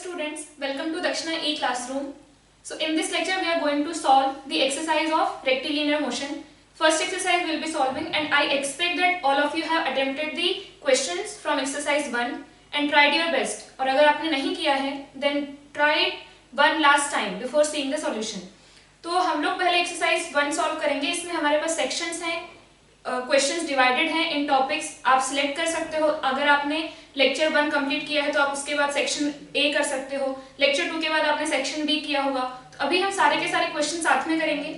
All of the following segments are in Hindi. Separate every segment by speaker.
Speaker 1: students, welcome to Dakshina E-Classroom. So in this lecture we are going to solve the exercise of rectilinear motion. First exercise we will be solving and I expect that all of you have attempted the questions from exercise 1 and tried your best. और अगर आपने नहीं किया है then try it one last time before seeing the solution. तो हम लोग पहले exercise 1 solve करेंगे. इसमें हमारे पास sections हैं, क्वेश्चंस डिवाइडेड हैं इन टॉपिक्स. आप सिलेक्ट कर सकते हो. अगर आपने लेक्चर 1 कंप्लीट किया है तो आप उसके बाद सेक्शन ए कर सकते हो. लेक्चर 2 के बाद आपने सेक्शन बी किया होगा. तो अभी हम सारे के सारे क्वेश्चन साथ में करेंगे.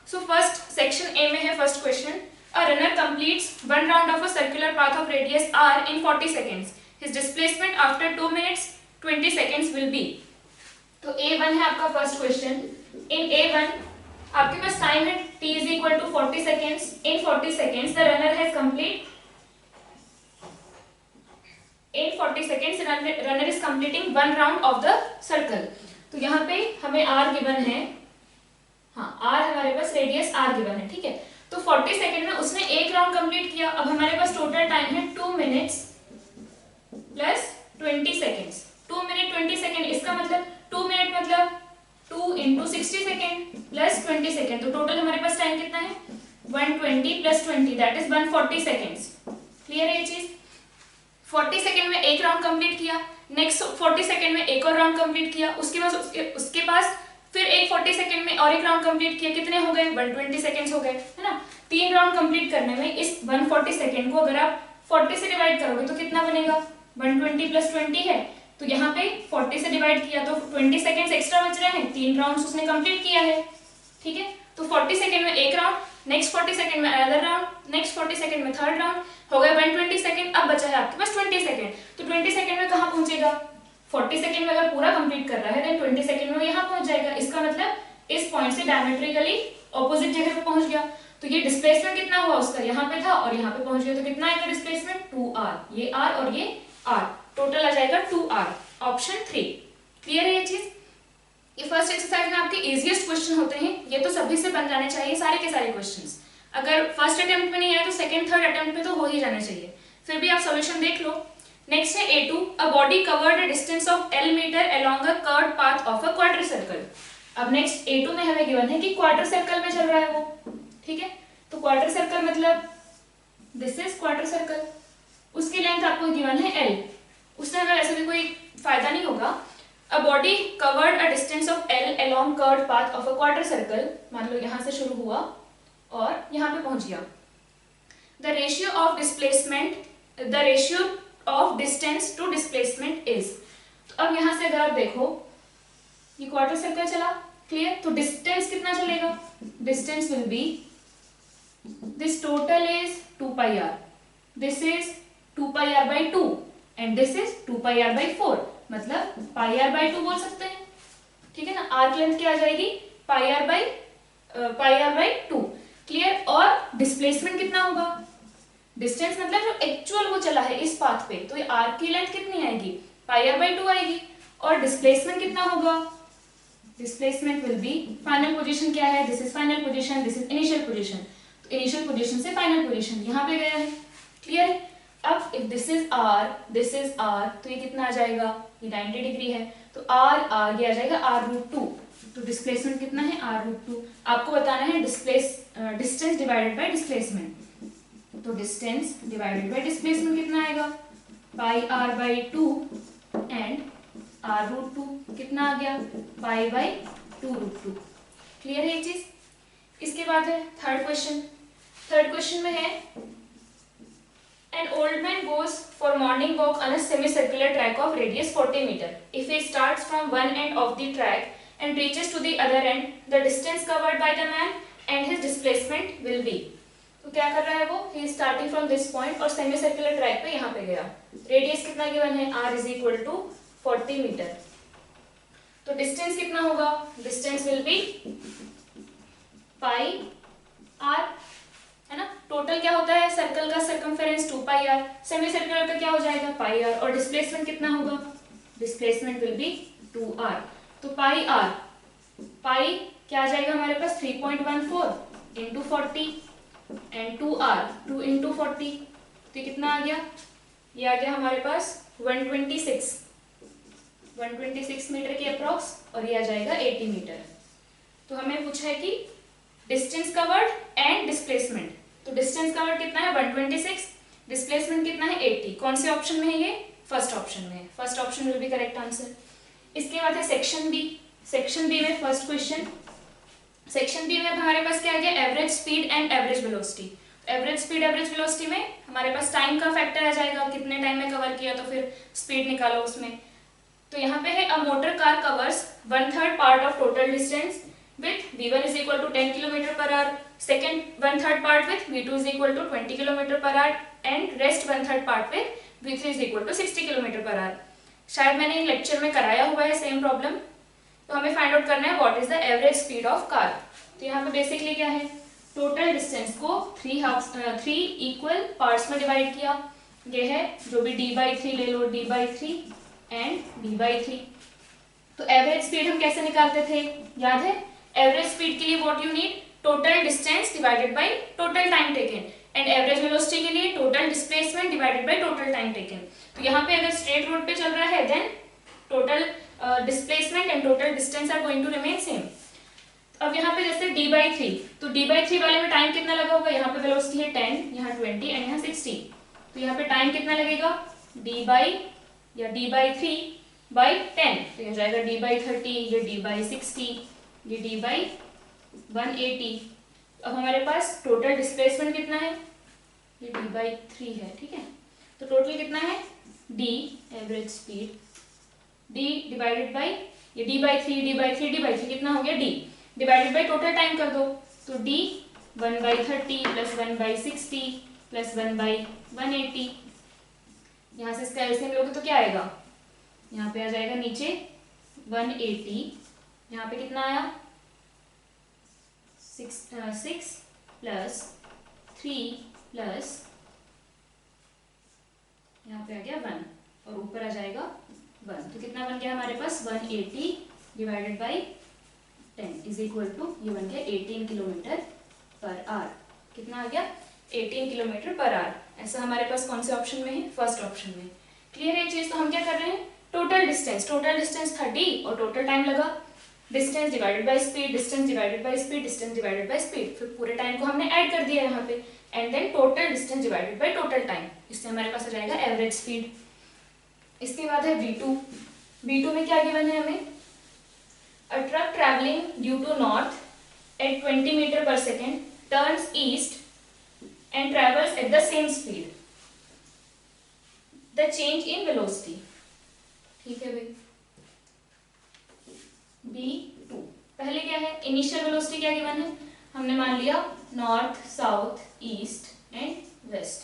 Speaker 1: सो फर्स्ट सेक्शन ए में है first question. A runner completes one round of a circular path of radius r in 40 seconds. His displacement after 2 minutes 20 seconds will be. तो A1 है आपका फर्स्ट क्वेश्चन. इन A1 आपके पास टाइम है t is equal to 40 seconds. In 40 seconds the runner has complete. In 40 seconds runner is completing one round of the circle. तो यहाँ पे हमें r given है. हाँ, r हमारे पास रेडियस r given है. ठीक है. तो 40 सेकेंड में उसने एक राउंड कंप्लीट किया. अब हमारे पास टोटल टाइम है 2 minutes plus 20 seconds. 2 minute 20 second. इसका मतलब 2 मिनट मतलब 2 into 60 सेकेंड प्लस 20 सेकेंड. तो टोटल हमारे पास टाइम कितना है 120 plus 20 that is 140 seconds. Clear है ये चीज. 40 सेकेंड में एक राउंड कंप्लीट किया. नेक्स्ट 40 सेकेंड में एक और राउंड कंप्लीट किया. उसके बाद उसके पास फिर एक 40 सेकेंड में और एक राउंड कंप्लीट किया. कितने हो गए 120 सेकेंड्स हो गए, है ना. 3 राउंड कंप्लीट करने में इस 140 सेकेंड को अगर आप 40 से डिवाइड करोगे तो कितना बनेगा 120 प्लस 20 है. तो यहाँ पे 40 से डिवाइड किया तो 20 सेकेंड्स एक्स्ट्रा बच रहे हैं. 3 राउंड्स उसने कंप्लीट किया है. ठीक है. तो 40 सेकेंड में एक राउंड, नेक्स्ट 40 सेकेंड में अनदर राउंड, नेक्स्ट 40 सेकेंड में थर्ड राउंड. हो गया 120 सेकेंड. अब बचा है आपके पास 20 सेकेंड. तो 20 सेकेंड में कहाँ पहुंचेगा 40 सेकेंड में अगर पूरा कंप्लीट कर रहा है देन 20 सेकेंड में यहाँ पहुंच जाएगा. इसका मतलब इस पॉइंट से डायमेट्रिकली ऑपोजिट जगह पे पहुंच गया. तो ये डिस्प्लेसमेंट कितना हुआ उसका, यहाँ पे था और यहाँ पे पहुंच गया. तो कितना आएगा डिस्प्लेसमेंट 2r. ये r और ये r टोटल आ जाएगा 2r. ऑप्शन 3. क्लियर है ये चीज. ये फर्स्ट एक्सरसाइज में आपके इजीएस्ट क्वेश्चन होते हैं. ये तो सभी से बन जाने चाहिए सारे के सारे क्वेश्चंस. अगर फर्स्ट अटेम्प्ट में नहीं आए तो सेकंड थर्ड अटेम्प्ट में तो हो ही जाने चाहिए. फिर भी आप सॉल्यूशन देख लो. नेक्स्ट है A2. A body covered a distance of L metre along a curved path of a quarter circle. अब नेक्स्ट A2 में हमें गिवन है कि क्वार्टर सर्कल में चल रहा है वो. ठीक है. तो क्वार्टर सर्कल मतलब दिस इज क्वार्टर सर्कल. उसकी लेंथ आपको गिवन है L. उससे हमें वैसे भी कोई फायदा नहीं होगा. अ body covered a distance of L along curved path of a quarter circle. मान लो यहाँ से शुरू हुआ और यहाँ पे पहुंच गया. The ratio of displacement, the ratio of distance to displacement is. तो अब यहाँ से अगर आप देखो ये क्वार्टर सर्कल चला. क्लियर. तो डिस्टेंस कितना चलेगा. Distance will B this total is 2 pi r. This is 2 pi r by 2 and this is 2 pi r by 4. मतलब pi r by 2 बोल सकते हैं. ठीक है ना. आर्क लेंथ क्या आ जाएगी pi r by 2. क्लियर. और डिस्प्लेसमेंट कितना होगा. डिस्टेंस मतलब जो एक्चुअल वो चला है इस पाथ पे. तो ये आर्क की लेंथ कितनी आएगी pi r by 2 आएगी. और डिस्प्लेसमेंट कितना होगा. Displacement will be final position क्या है. This is final position, this is initial position. तो इनिशियल पोजीशन से फाइनल पोजीशन यहाँ पे गया है. क्लियर है. अब if this is r, this is r, तो ये कितना आ जाएगा ये 90 डिग्री है. तो r ये आ जाएगा r√2. तो डिस्प्लेसमेंट कितना है r√2. आपको बताना है डिस्टेंस डिवाइडेड बाय डिस्प्लेसमेंट. तो डिस्टेंस डिवाइडेड बाय डिस्प्लेसमेंट कितना आएगा pi r by 2 and r√2 कितना आ गया pi by 2√2. क्लियर है ये चीज. इसके बाद है थर्ड क्वेश्चन. थर्ड क्वेश्चन में है An old man goes for morning walk on a semicircular track of radius 40 meter. If he starts from one end of the track and reaches to the other end, the distance covered by the man and his displacement will be. तो क्या कर रहा है वो. He is starting from this point और semicircular track पे यहाँ पे गया. Radius कितना गिवन है r is equal to 40 metre. तो डिस्टेंस कितना होगा. Distance will be pi r, है ना. टोटल क्या होता है सर्कल का circumference 2 pi r. Semi circular का क्या हो जाएगा pi r. और डिस्प्लेसमेंट कितना होगा. Displacement will be 2r. तो pi r pi क्या आ जाएगा हमारे पास 3.14 into 40 एंड 2r 2 into 40. तो कितना आ गया. ये आ गया हमारे पास 126 126 मीटर के अप्रॉक्स, और ये आ जाएगा 80 मीटर। तो हमें पूछा है कि डिस्टेंस कवर्ड एंड डिस्प्लेसमेंट। तो डिस्टेंस कवर्ड कितना है 126, डिस्प्लेसमेंट कितना है 80। कौन से ऑप्शन में है ये? फर्स्ट ऑप्शन में है। First option will be correct answer. इसके बाद है सेक्शन बी। सेक्शन बी में फर्स्ट क्वेश्चन, सेक्शन बी में हमारे पास क्या आ गया? Average speed and average velocity. Average speed average velocity में हमारे पास टाइम का फैक्टर आ जाएगा, कितने टाइम में कवर किया, तो फिर स्पीड निकालो उसमें। तो यहाँ पे है a motor car covers 1/3 part of total distance with v1 is equal to 10 km per hour, second 1/3 part with v2 is equal to 20 km per hour and rest 1/3 part with v3 is equal to 60 km per hour। शायद मैंने लेक्चर में कराया हुआ है सेम प्रॉब्लम। तो हमें फाइंड आउट करना है what is the average speed of car. तो यहाँ पे बेसिकली क्या है, टोटल डिस्टेंस को 3 इक्वल पार्ट्स में डिवाइड किया। ये है जो भी d/3 ले लो, d/3 एंड d/3। तो एवरेज स्पीड हम कैसे निकालते थे, याद है? एवरेज स्पीड के लिए what you need, total distance divided by total time taken, and average velocity के लिए total displacement divided by total time taken. तो यहाँ पे अगर स्ट्रेट रोड पे चल रहा है then total displacement and total distance are going to remain same. अब यहाँ पे जैसे d/3, तो d/3 वाले में टाइम कितना लगा होगा? यहाँ पे वेलोसिटी है 10, यहाँ 20 एंड यहाँ 60। तो यहाँ पे टाइम कितना लगेगा? d/3/10, तो ये हो जाएगा d/30, ये d/60, ये d/180। अब हमारे पास टोटल डिस्प्लेसमेंट कितना है? ये d/3 है, ठीक है। तो टोटल कितना है? d average speed, d divided by ये d/3 कितना हो गया? d divided by total time कर दो, तो d 1/30 प्लस 1/60 प्लस 1/180। यहाँ से इसका एलसीएम लोगे तो क्या आएगा? यहाँ पे आ जाएगा नीचे 180, यहाँ पे कितना आया? 6 प्लस 3 प्लस यहाँ पे आ गया 1 और ऊपर आ जाएगा 1। तो कितना बन गया हमारे पास? 180 divided by 10 is equal to, ये बन गया 18 किलोमीटर पर आवर। कितना आ गया? 18 किलोमीटर पर आवर। ऐसा हमारे पास कौन से ऑप्शन में है? फर्स्ट ऑप्शन में। क्लियर है ये चीज? तो हम क्या कर रहे हैं, टोटल डिस्टेंस 30 और टोटल टाइम लगा, distance divided by speed, distance divided by speed, distance divided by speed, फिर पूरे टाइम को हमने ऐड कर दिया यहाँ पे, and then total distance divided by total time. इससे हमारे पास आ जाएगा एवरेज स्पीड। इसके बाद है V2। V2 में क्या गिवन है हमें? A truck travelling due to north at 20 metre पर second turns east and travels at the same speed, the change in velocity। ठीक है भाई। B2 पहले क्या है, इनिशियल वेलोसिटी क्या गिवन है? हमने मान लिया north, south, east and west.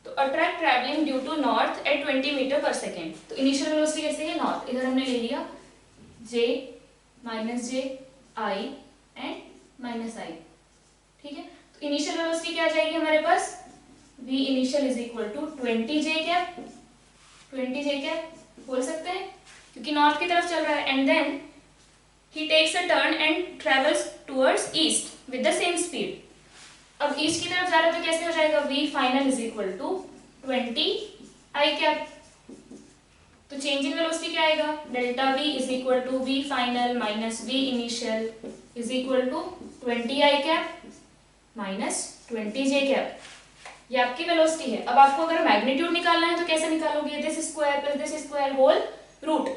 Speaker 1: तो a truck travelling due to north at 20 metre पर सेकेंड, तो इनिशियल वेलोसिटी कैसे है? नॉर्थ, इधर हमने ले लिया J minus J I and minus I, ठीक है। इनिशियल वेलोसिटी क्या आ जाएगी हमारे पास? v initial is equal to 20j cap, 20j cap बोल सकते हैं क्योंकि नॉर्थ की तरफ चल रहा है, and then he takes a turn and travels towards east with the same speed. अब ईस्ट की तरफ जा रहा है तो कैसे हो जाएगा? v final is equal to 20i cap. तो चेंज इन वेलोसिटी क्या आएगा? Delta v is equal to v final minus v initial is equal to 20i cap minus 20j cap. ये आपकी वेलोसिटी है। अब आपको अगर मैग्नीट्यूड निकालना है तो कैसे निकालोगे? This square plus this square whole root.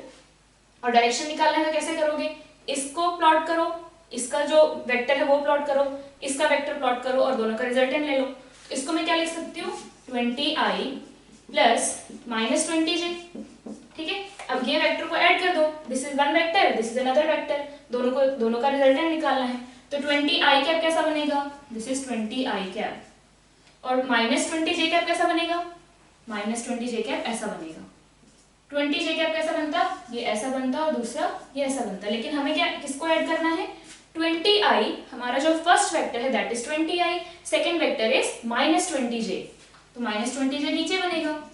Speaker 1: और डायरेक्शन निकालना है तो कैसे करोगे? इसको प्लॉट करो, इसका जो वेक्टर है वो प्लॉट करो, इसका वेक्टर प्लॉट करो और दोनों का रिजल्टेंट ले लो। तो इसको मैं क्या लिख सकती हूँ? 20i प्लस माइनस 20j, ठीक है। अब ये वेक्टर को ऐड कर दो, this is one vector, this is another vector, दोनों का रिजल्टेंट निकालना है। तो 20i कैप कैसा बनेगा? This is 20i cap. और माइनस 20j कैप कैसा बनेगा? माइनस 20j कैप ऐसा बनेगा। 20j कैप कैसा बनता? ये ऐसा बनता और दूसरा ये ऐसा बनता। लेकिन हमें क्या किसको ऐड करना है? 20i, हमारा जो फर्स्ट वेक्टर है that is 20i, second vector is minus 20j। तो माइनस 20j नीचे बनेगा।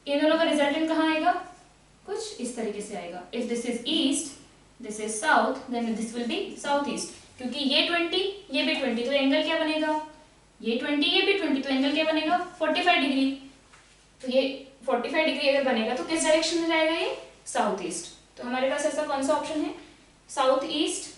Speaker 1: इन दोनों का रिजल्टेंट कहाँ आएगा? कुछ इस तरीके से आएगा। If this is east, this is south, then this will be south east. क्योंकि ये 20 ये भी 20, तो एंगल क्या बनेगा? ये 20 ये भी 20, तो एंगल क्या बनेगा? 45 डिग्री। तो ये 45 डिग्री अगर बनेगा तो किस डायरेक्शन में जाएगा? ये साउथ ईस्ट। तो हमारे पास ऐसा कौन सा ऑप्शन है, साउथ ईस्ट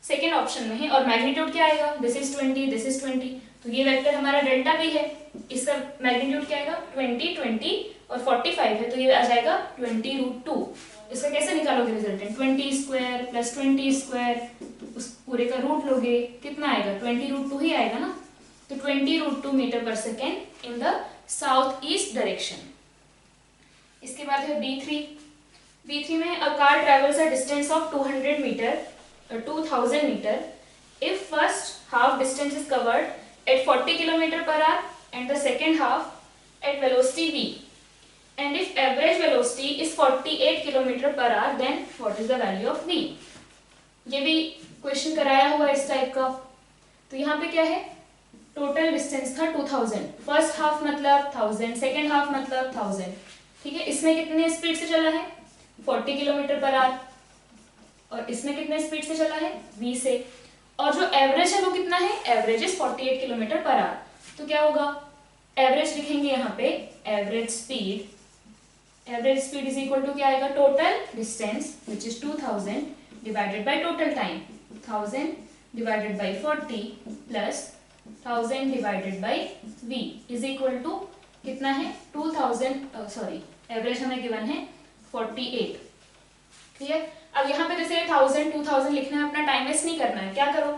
Speaker 1: सेकेंड ऑप्शन में है। और मैग्नीट्यूड क्या आएगा, दिस इज 20, दिस इज 20, तो ये वेक्टर हमारा डेल्टा भी है, इसका मैग्नीट्यूड क्या आएगा 20, 20 और 45 है, तो ये आ जाएगा 20√2। इसका कैसे निकालोगे रिजल्टेंट, 20 स्क्वायर प्लस 20 स्क्वायर, उस पूरे का रूट लोगे, कितना आएगा 20√2 ही आएगा ना। तो 20√2 मीटर पर second in the south east direction. इसके बाद है B3 में a car travels a distance of 200 metre 2000 metre if first half distance is covered at 40 km per hour and the second half at velocity v, and if average velocity is 48 km per hour, then what is the value of v। ये भी क्वेश्चन कराया हुआ इस टाइप का। तो यहाँ पे क्या है, टोटल डिस्टेंस था 2000, फर्स्ट हाफ मतलब 1000, सेकेंड हाफ मतलब 1000, ठीक है। इसमें कितने स्पीड से चला है 40 किलोमीटर पर आवर, और इसमें कितने स्पीड से चला है v से, और जो एवरेज है वो कितना है, average is 48 kilometre per hour. तो क्या होगा, एवरेज लिखेंगे यहाँ पे, average speed is equal to क्या आएगा, total distance which is 2000 divided by total time, 1000 divided by 40 plus 1000 divided by v is equal to कितना है 2000, सॉरी एवरेज हमें गिवन है 48, क्लियर। अब यहाँ पे जैसे 1000 2000 लिखना है, अपना टाइम वेस्ट नहीं करना है, क्या करो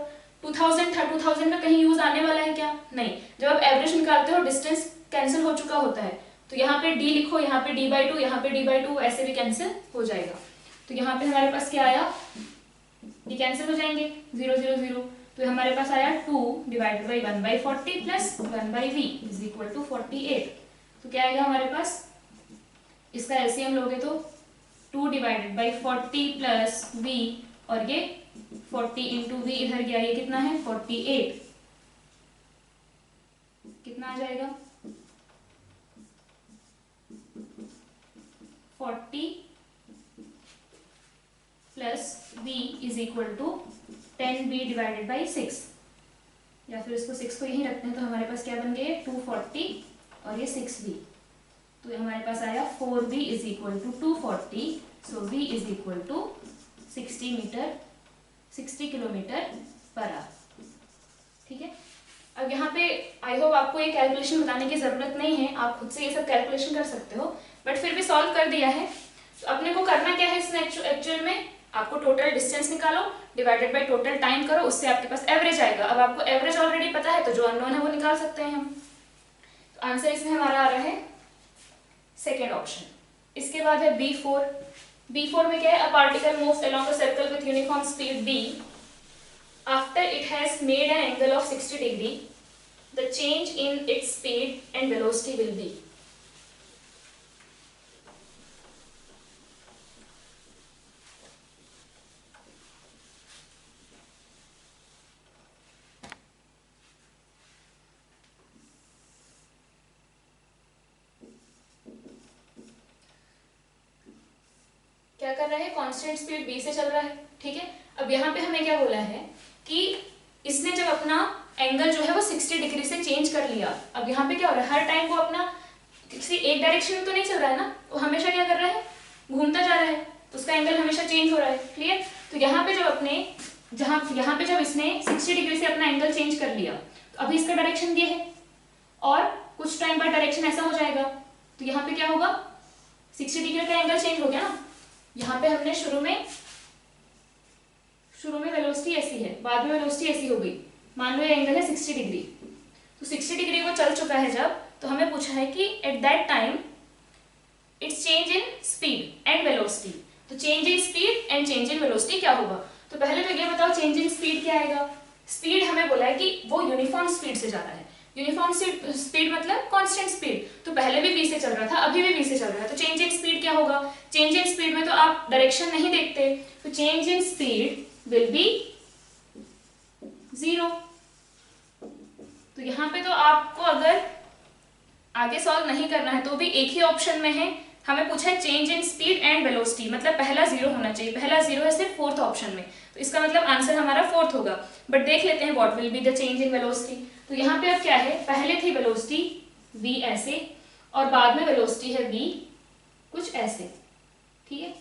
Speaker 1: 2000 था, 2000 में कहीं यूज आने वाला है क्या, नहीं। जब आप एवरेज निकालते हो डिस्टेंस कैंसिल हो चुका होता है, तो यहाँ पे d लिखो, यहाँ पे d/2, यहाँ पे d/2, ऐसे भी कैंसिल हो जाएगा। तो यहाँ पे हमारे पास क्या आया, ये कैंसिल हो जाएंगे 0 0 0, तो हमारे पास आया 2 divided by 1/40 plus 1/v is equal to 48। तो क्या आएगा हमारे पास, इसका एलसीएम लोगे तो 2 डिवाइडेड बाई 40 प्लस v, और ये 40 इंटू v इधर गया, ये कितना है 48, कितना आ जाएगा 40 plus v is equal to 10v divided by 6, या फिर इसको 6 को यहीं रखते हैं, तो हमारे पास क्या बन गए 240 और ये 6v, तो हमारे पास आया 4v is equal to 240, so v is equal to 60 kilometre per hour, ठीक है। अब यहाँ पे आई होप आपको ये कैलकुलेशन बताने की जरूरत नहीं है, आप खुद से ये सब कैलकुलेशन कर सकते हो, बट फिर भी सॉल्व कर दिया है। तो अपने को करना क्या है इसमें, एक्चुअल में आपको टोटल डिस्टेंस निकालो डिवाइडेड बाय टोटल टाइम करो, उससे आपके पास एवरेज आएगा। अब आपको एवरेज ऑलरेडी पता है, तो जो अननोन है वो निकाल सकते हैं हम। तो आंसर इसमें हमारा आ रहा है सेकेंड ऑप्शन। इसके बाद है B4 में क्या है, a particle moves along a circle with uniform speed b, after it has made an angle of 60 degree, the change in its speed and velocity will B. क्या कर रहा है, कांस्टेंट स्पीड v से चल रहा है, ठीक है। अब यहाँ पे हमें क्या बोला है कि इसने जब अपना एंगल जो है वो 60 डिग्री से चेंज कर लिया। अब यहाँ पे क्या हो रहा है, हर टाइम वो अपना किसी एक डायरेक्शन में तो नहीं चल रहा है ना, वो हमेशा क्या कर रहा है, घूमता जा रहा है, तो उसका एंगल हमेशा चेंज हो रहा है, क्लियर। तो यहाँ पे जब इसने 60 डिग्री से अपना एंगल चेंज कर लिया, तो अभी इसका डायरेक्शन ये है, और कुछ टाइम बाद डायरेक्शन ऐसा हो जाएगा, तो यहाँ पे क्या होगा, 60 डिग्री का एंगल चेंज हो गया ना। यहाँ पे हमने शुरू में वेलोसिटी ऐसी है, बाद में वेलोसिटी ऐसी हो गई, मान लो ये एंगल है 60 डिग्री, तो 60 डिग्री वो चल चुका है जब, तो हमें पूछा है कि at that time it's change in speed and velocity. तो change in speed and change in velocity क्या होगा, तो पहले तो ये बताओ चेंज इन स्पीड क्या आएगा। स्पीड हमें बोला है कि वो यूनिफॉर्म स्पीड से जा रहा है, यूनिफॉर्म स्पीड मतलब कांस्टेंट स्पीड, तो पहले भी v से चल रहा था, अभी भी v से चल रहा है, तो चेंज इन स्पीड क्या होगा, चेंज इन स्पीड में तो आप डायरेक्शन नहीं देखते, तो change in speed will be 0। तो यहाँ पे तो आपको अगर आगे सॉल्व नहीं करना है तो भी एक ही ऑप्शन में है, हमें पूछा है change in speed and velocity, मतलब पहला 0 होना चाहिए, पहला 0 है सिर्फ फोर्थ ऑप्शन में, तो इसका मतलब आंसर हमारा फोर्थ होगा। बट देख लेते हैं what will be the change in velocity. तो यहाँ पे अब क्या है, पहले थी वेलोसिटी v ऐसे, और बाद में वेलोसिटी है v कुछ ऐसे, ठीक है।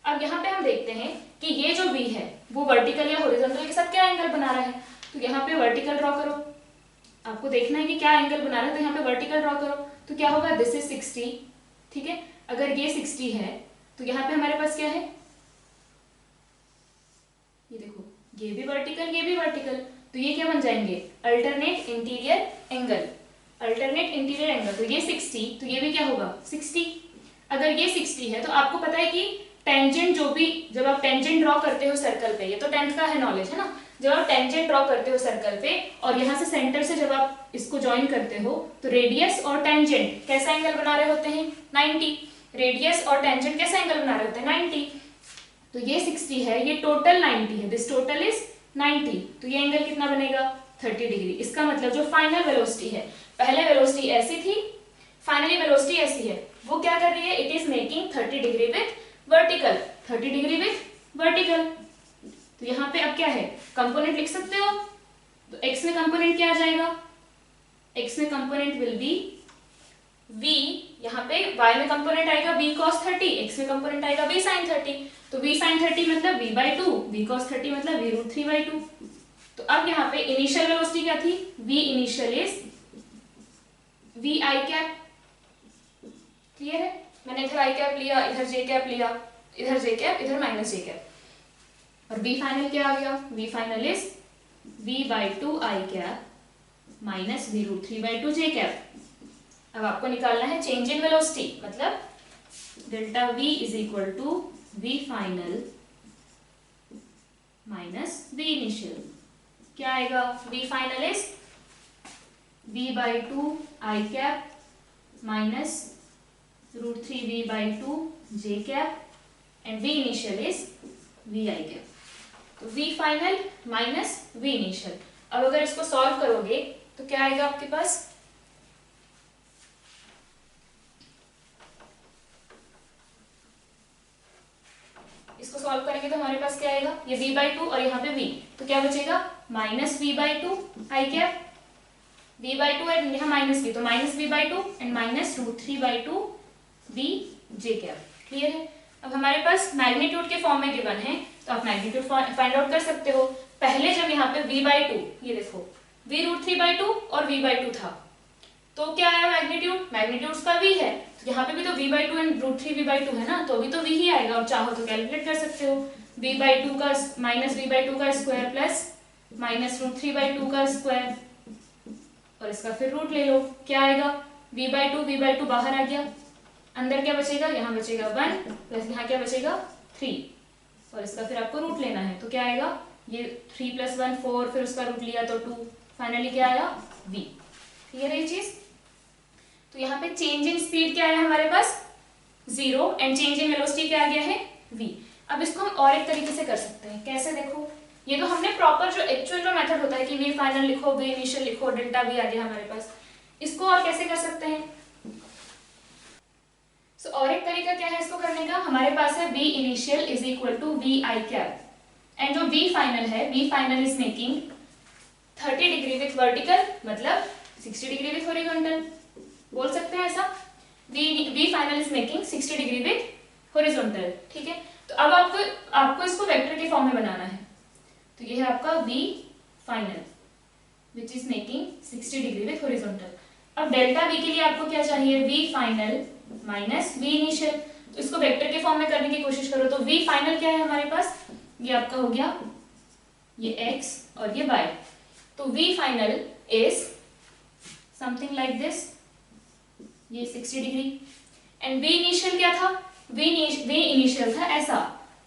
Speaker 1: अब यहाँ पे हम देखते हैं कि ये जो बी है वो वर्टिकल या हॉरिजॉन्टल के साथ क्या एंगल बना रहा है। तो यहाँ पे वर्टिकल ड्रॉ करो, आपको देखना है कि क्या एंगल बना रहा है, तो यहाँ पे वर्टिकल ड्रॉ करो। तो क्या होगा, दिस इज 60, ठीक है। अगर ये 60 है तो यहाँ पे हमारे पास क्या है, ये देखो, ये भी वर्टिकल ये भी वर्टिकल, तो ये क्या बन जाएंगे, alternate interior angle. Alternate interior angle, तो ये 60 तो ये भी क्या होगा 60। अगर ये 60 है तो आपको पता है कि टेंजेंट जो भी, जब आप टेंजेंट ड्रॉ करते हो सर्कल पे, ये तो 10th का है नॉलेज है ना, जब आप टेंजेंट ड्रॉ करते हो सर्कल पे और यहाँ से सेंटर से जब आप इसको ज्वाइन करते हो तो रेडियस और टेंजेंट कैसा एंगल बना रहे होते हैं 90। रेडियस और टेंजेंट कैसा एंगल बना रहे होते हैं 90। तो ये 60 है, ये टोटल 90 है, दिस टोटल इज 90, तो ये एंगल कितना बनेगा 30 डिग्री। इसका मतलब जो फाइनल वेलोसिटी है, पहले वेलोसिटी ऐसी थी, फाइनली वेलोसिटी ऐसी है, वो क्या कर रही है, it is making 30 degree with vertical, 30 degree with vertical. तो यहाँ पे अब क्या है, कंपोनेंट लिख सकते हो, तो x में कंपोनेंट क्या आ जाएगा, x में कंपोनेंट विल बी v, यहाँ पे y में कंपोनेंट आएगा v cos 30, x में कंपोनेंट आएगा v sin 30, तो v sin 30 मतलब v/2, v cos 30 मतलब v√3/2। तो अब यहाँ पे इनिशियल वेलोसिटी क्या थी, v initial is v i cap, clear है। मैंने इधर i कैप लिया, इधर j कैप लिया, इधर j कैप, इधर माइनस j कैप, और v फाइनल क्या आ गया, v final is v/2 i cap minus v√3/2 j cap. अब आपको निकालना है चेंज इन वेलोसिटी, मतलब delta v is equal to v final minus v initial. क्या आएगा, v final is v/2 i cap minus √3v/2 j cap and v initial is vi cap. तो v final minus v initial. अब अगर इसको सॉल्व करोगे तो क्या आएगा आपके पास, इसको सॉल्व करेंगे तो हमारे पास क्या आएगा, ये v/2 और यहाँ पे v, तो क्या बचेगा minus v/2 i cap, v/2 and यहाँ माइनस v, तो minus v/2 and minus √3/2 v j cap. Clear है। अब हमारे पास मैग्नीट्यूड के फॉर्म में गिवन है, तो आप मैग्नीट्यूड फाइंड आउट कर सकते हो। पहले जब यहाँ पे v/2, ये देखो v√3/2 और v/2 था, तो क्या आया मैग्नीट्यूड, मैग्नीट्यूड का v है, तो यहाँ पे भी तो v/2 एंड √3v/2 है ना, तो अभी तो v ही आएगा, और चाहो तो कैलकुलेट कर सकते हो, v/2 का माइनस v/2 का स्क्वायर प्लस माइनस √3/2 का स्क्वायर, और इसका फिर रूट ले लो, क्या आएगा v/2 बाहर आ गया, अंदर क्या बचेगा, यहाँ बचेगा 1 प्लस यहाँ क्या बचेगा 3, और इसका फिर आपको रूट लेना है, तो क्या आएगा, ये 3 + 1 4, फिर उसका रूट लिया तो 2, फाइनली क्या आया v। क्लियर है ये चीज। तो यहाँ पे चेंज इन स्पीड क्या है हमारे पास 0 एंड चेंज इन वेलोसिटी क्या आ गया है v। अब इसको हम और एक तरीके से कर सकते हैं, कैसे, देखो ये तो हमने प्रॉपर जो एक्चुअल जो मेथड होता है कि v फाइनल लिखो, v इनिशियल लिखो, डेल्टा v आ गया हमारे पास, इसको और कैसे कर सकते हैं। सो और एक तरीका क्या है इसको करने का, हमारे पास है v initial is equal to v i cap, and जो v फाइनल है, v final is making 30 degree with vertical, मतलब 60 डिग्री विथ हॉरिजॉन्टल, बोल सकते हैं ऐसा, v final is making 60 degree with horizontal. ठीक है, तो अब आपको इसको वेक्टर के फॉर्म में बनाना है, तो ये है आपका v final which is making 60 degree with horizontal. अब डेल्टा v के लिए आपको क्या चाहिए, v final minus v initial, तो इसको वेक्टर के फॉर्म में करने की कोशिश करो, तो v फाइनल क्या है हमारे पास, ये आपका हो गया ये x और ये y, तो v final is something like this, ये 60 डिग्री, एंड v इनिशियल क्या था, v इनिशियल था ऐसा,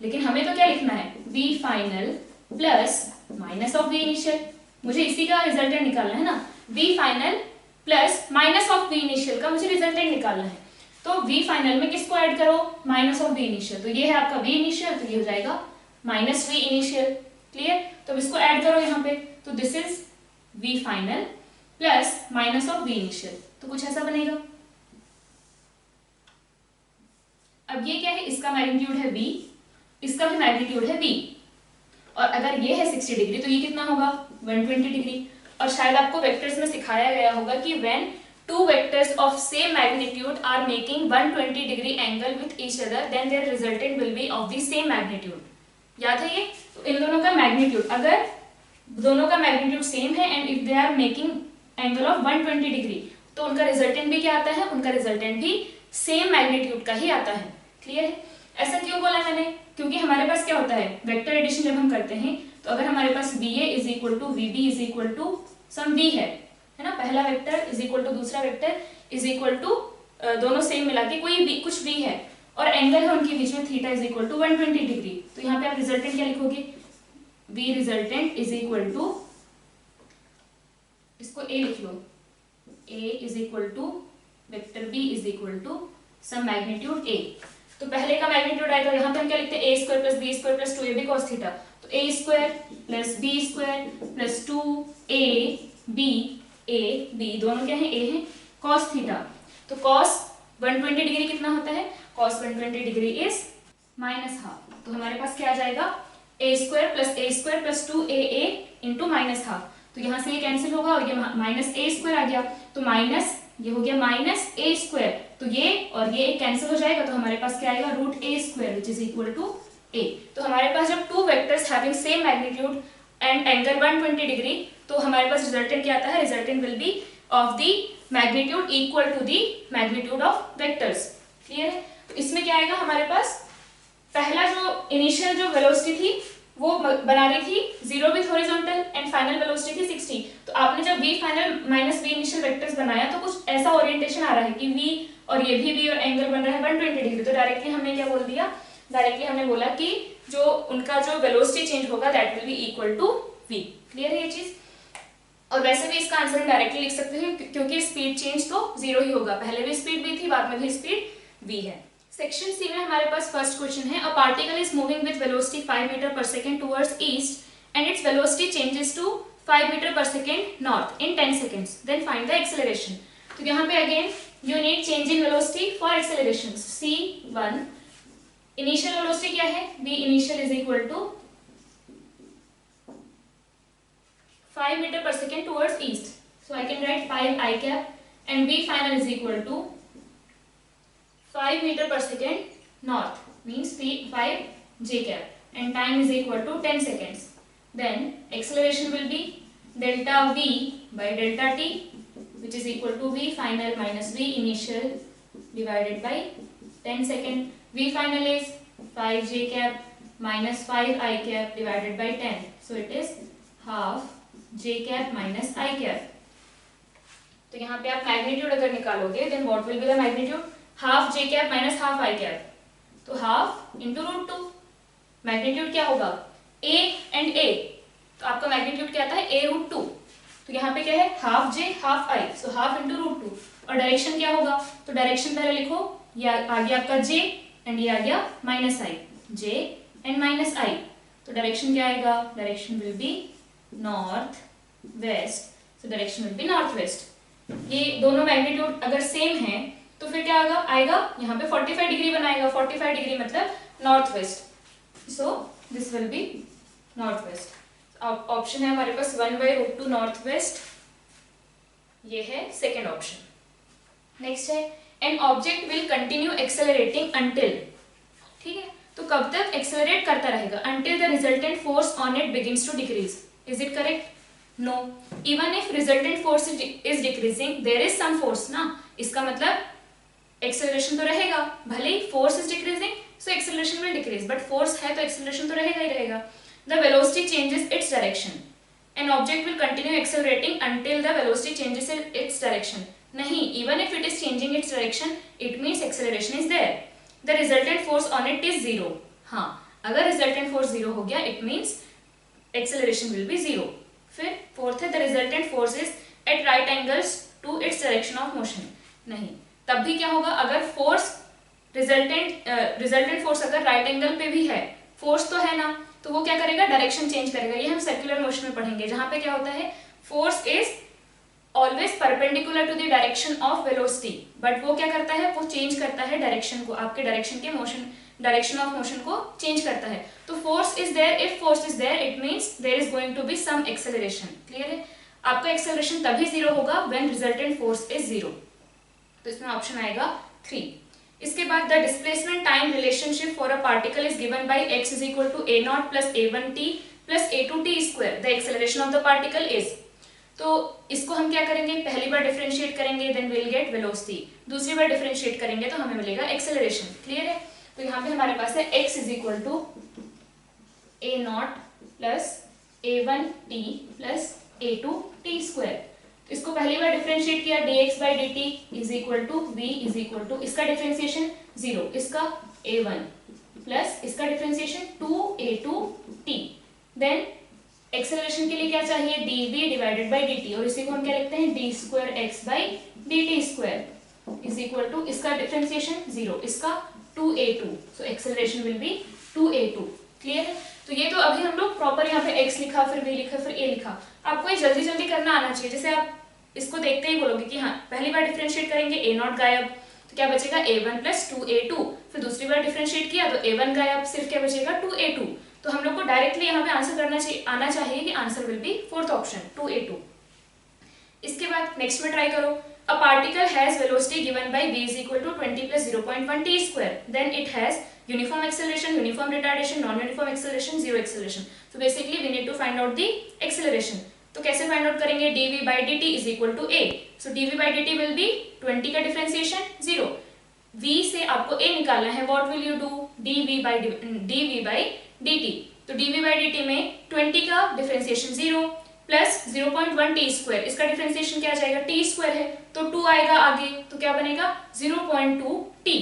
Speaker 1: लेकिन हमें तो क्या लिखना है, v final plus minus of v initial, मुझे इसी का रिजल्टेंट निकालना है ना, v final plus minus of v initial का मुझे रिजल्टेंट निकालना है, तो v फाइनल में किसको ऐड करो, माइनस ऑफ v इनिशियल, तो ये है आपका v इनिशियल, तो ये हो जाएगा माइनस v इनिशियल। क्लियर, तो इसको ऐड करो यहाँ पे, तो this is v final plus minus of v initial, तो कुछ ऐसा बनेगा। अब ये क्या है, इसका मैग्नीट्यूड है v, इसका भी मैग्नीट्यूड है v, और अगर ये है 60 डिग्री तो ये कितना होगा 120 डिग्री, और शायद आपको वेक्टर्स में सिखाया गया होगा कि when two vectors of same magnitude are making 120 degree angle with each other, then their resultant will be of the same magnitude. याद है ये? तो इन दोनों का मैग्नीट्यूड, अगर दोनों का मैग्नीट्यूड सेम है and if they are making angle of 120 degree, तो उनका रिजल्टेंट भी क्या आता है? उनका रिजल्टेंट भी सेम मैग्नीट्यूड का ही आता है। क्लियर है? ऐसा क्यों बोला मैंने? क्योंकि हमारे पास क्या होता है, वेक्टर एडिशन जब हम करते हैं तो अगर हमारे पास VA is equal to VB is equal to some V है ना, पहला वेक्टर इज इक्वल टू दूसरा वेक्टर इज इक्वल टू दोनों सेम मिला के कोई भी कुछ V है और एंगल है उनके बीच में theta is equal to 120 degree, तो यहाँ पे आप रिजल्टेंट क्या लिखोगे? V resultant is equal to, इसको A लिख लो, A is equal to vector B is equal to some magnitude A। तो पहले का मैग्नीट्यूड आएगा, यहाँ पे हम क्या लिखते हैं? a square plus b square plus 2ab cos theta, तो a square plus b square plus 2ab दोनों क्या है? a है cos थीटा, तो cos 120 डिग्री कितना होता है? cos 120 degree is minus half, तो हमारे पास क्या आ जाएगा? a square plus 2aa into minus half, तो यहाँ से ये कैंसिल होगा और ये माइनस a स्क्वायर आ गया, तो माइनस ये हो गया माइनस a स्क्वायर, तो ये और ये कैंसिल हो जाएगा, तो हमारे पास क्या आएगा? Root a square which is equal to a। तो हमारे पास जब two vectors having same magnitude and angle 120 degree, तो हमारे पास रिजल्टेंट क्या आता है? Resultant will be of the magnitude equal to the magnitude of vectors. Clear है? तो इसमें क्या आएगा हमारे पास? पहला जो इनिशियल जो वेलोसिटी थी वो बना रही थी 0 with horizontal and final velocity थी 60, तो आपने जब v final minus v initial vectors बनाया तो कुछ ऐसा ओरिएंटेशन आ रहा है कि v और ये भी v और एंगल बन रहा है 120 डिग्री, तो डायरेक्टली हमने क्या बोल दिया? डायरेक्टली हमने बोला कि जो उनका जो वेलोसिटी चेंज होगा that will be equal to v। Clear है ये चीज? और वैसे भी इसका आंसर डायरेक्टली लिख सकते हैं क्योंकि स्पीड चेंज तो 0 ही होगा, पहले भी स्पीड v थी, बाद में भी स्पीड v है। सेक्शन सी में हमारे पास फर्स्ट क्वेश्चन है, a particle is moving with velocity 5 metre per second towards east and its velocity changes to 5 metre per second north in 10 seconds, then find the acceleration. तो यहाँ पे again you need change in velocity for acceleration. C1 initial velocity क्या है? v initial is equal to 5 metre per second towards east, so I can write 5 i cap and v final is equal to 5 meter per second north means 5 j cap and time is equal to 10 seconds. Then acceleration will be delta v by delta t which is equal to v final minus v initial divided by 10 second. V final is 5 j cap minus 5 I cap divided by 10, so it is half j cap minus I cap. तो यहाँ पे आप मैग्नीट्यूड अगर निकालोगे then what will be the magnitude? Half j cap minus half i cap, तो half into root two, magnitude क्या होगा? a एंड a, तो आपका मैग्नीट्यूड क्या आता है? a रूट टू, तो यहाँ पे क्या है? Half j half i, so half into root two, और डायरेक्शन क्या होगा? तो डायरेक्शन पहले लिखो, ये आ गया आपका j एंड ये आ गया minus i, j and minus i, तो डायरेक्शन क्या आएगा? Direction will be north west, so direction will be north west. ये दोनों मैग्नीट्यूड अगर सेम है तो फिर क्या आएगा? यहाँ पे 45 डिग्री बनाएगा, 45 डिग्री मतलब north west, so this will be north west. Option है हमारे पास 1/√2 नॉर्थ वेस्ट, ये है सेकेंड ऑप्शन। नेक्स्ट है an object will continue accelerating until, ठीक है, तो कब तक एक्सेलरेट करता रहेगा? Until the resultant force on it begins to decrease, is it correct? No, even if resultant force is decreasing there is some force ना, इसका मतलब एक्सेलरेशन तो रहेगा, भले ही force is decreasing so acceleration will decrease, but force है तो एक्सेलरेशन तो रहेगा ही रहेगा। The velocity changes its direction, an object will continue accelerating until the velocity changes its direction, नहीं, even if it is changing its direction it means acceleration is there. The resultant force on it is 0, हाँ, अगर रिजल्टेंट फोर्स 0 हो गया it means acceleration will be 0। फिर फोर्थ है the resultant force is at right angles to its direction of motion, नहीं, तब भी क्या होगा? अगर फोर्स रिजल्टेंट फोर्स अगर राइट एंगल पे भी है, फोर्स तो है ना, तो वो क्या करेगा? डायरेक्शन चेंज करेगा। ये हम सर्कुलर मोशन में पढ़ेंगे जहां पे क्या होता है? Force is always perpendicular to the direction of velocity, but वो क्या करता है? वो चेंज करता है डायरेक्शन को, आपके डायरेक्शन के मोशन, डायरेक्शन ऑफ मोशन को चेंज करता है। तो force is there, if force is there it means there is going to be some acceleration. Clear है? आपका एक्सेलरेशन तभी 0 होगा व्हेन रिजल्टेंट फोर्स इज 0। तो इसमें ऑप्शन आएगा 3। इसके बाद the displacement time relationship for a particle is given by x is equal to a0 plus a1t plus a2t square. The acceleration of the particle is. तो इसको हम क्या करेंगे, पहली बार डिफरेंशिएट करेंगे देन विल गेट वेलोसिटी, दूसरी बार डिफरेंशिएट करेंगे तो हमें मिलेगा एक्सेलरेशन। क्लियर है? तो यहाँ पे हमारे पास है x is equal to a0 plus a1t plus a2t square. इसको पहली बार डिफरेंशिएट किया dx by dt is equal to v is equal to इसका डिफरेंशिएशन 0, इसका a1 प्लस इसका डिफरेंशिएशन 2a2t। देन एक्सेलरेशन के लिए क्या चाहिए, dv डिवाइडेड बाई dt, और इसी को हम क्या लिखते हैं d square x by dt square is equal to इसका डिफरेंशिएशन 0, इसका 2a2। So acceleration will be 2a2। Clear है? तो ये तो अभी हम लोग प्रॉपर यहाँ पे x लिखा, फिर v लिखा, फिर a लिखा। आपको ये जल्दी जल्दी करना आना चाहिए। जैसे आप इसको देखते ही बोलोगे कि हाँ पहली बार डिफरेंशिएट करेंगे a0 गायब, तो क्या बचेगा a1 प्लस 2a2, फिर दूसरी बार डिफरेंशिएट किया तो a1 गायब, सिर्फ क्या बचेगा 2a2। तो हम लोग को डायरेक्टली यहाँ पे आंसर करना चाहिए, आना चाहिए कि answer will be fourth option 2a2। इसके बाद नेक्स्ट में ट्राई करो। A particle has velocity given by v is equal to 20 plus 0.1 t square, then it has uniform acceleration, uniform retardation, non uniform acceleration, zero acceleration. So basically we need to find out the acceleration. तो कैसे फाइंड आउट करेंगे, dv by dt is equal to a। सो dv by dt will B 20 का डिफरेंशिएशन 0, v से आपको a निकालना है, what will you do, dv by dt। तो dv by dt में 20 का डिफरेंशिएशन 0 प्लस 0.1 t स्क्वायर, इसका डिफरेंशिएशन क्या आ जाएगा, t स्क्वायर है तो 2 आएगा आगे, तो क्या बनेगा 0.2 t।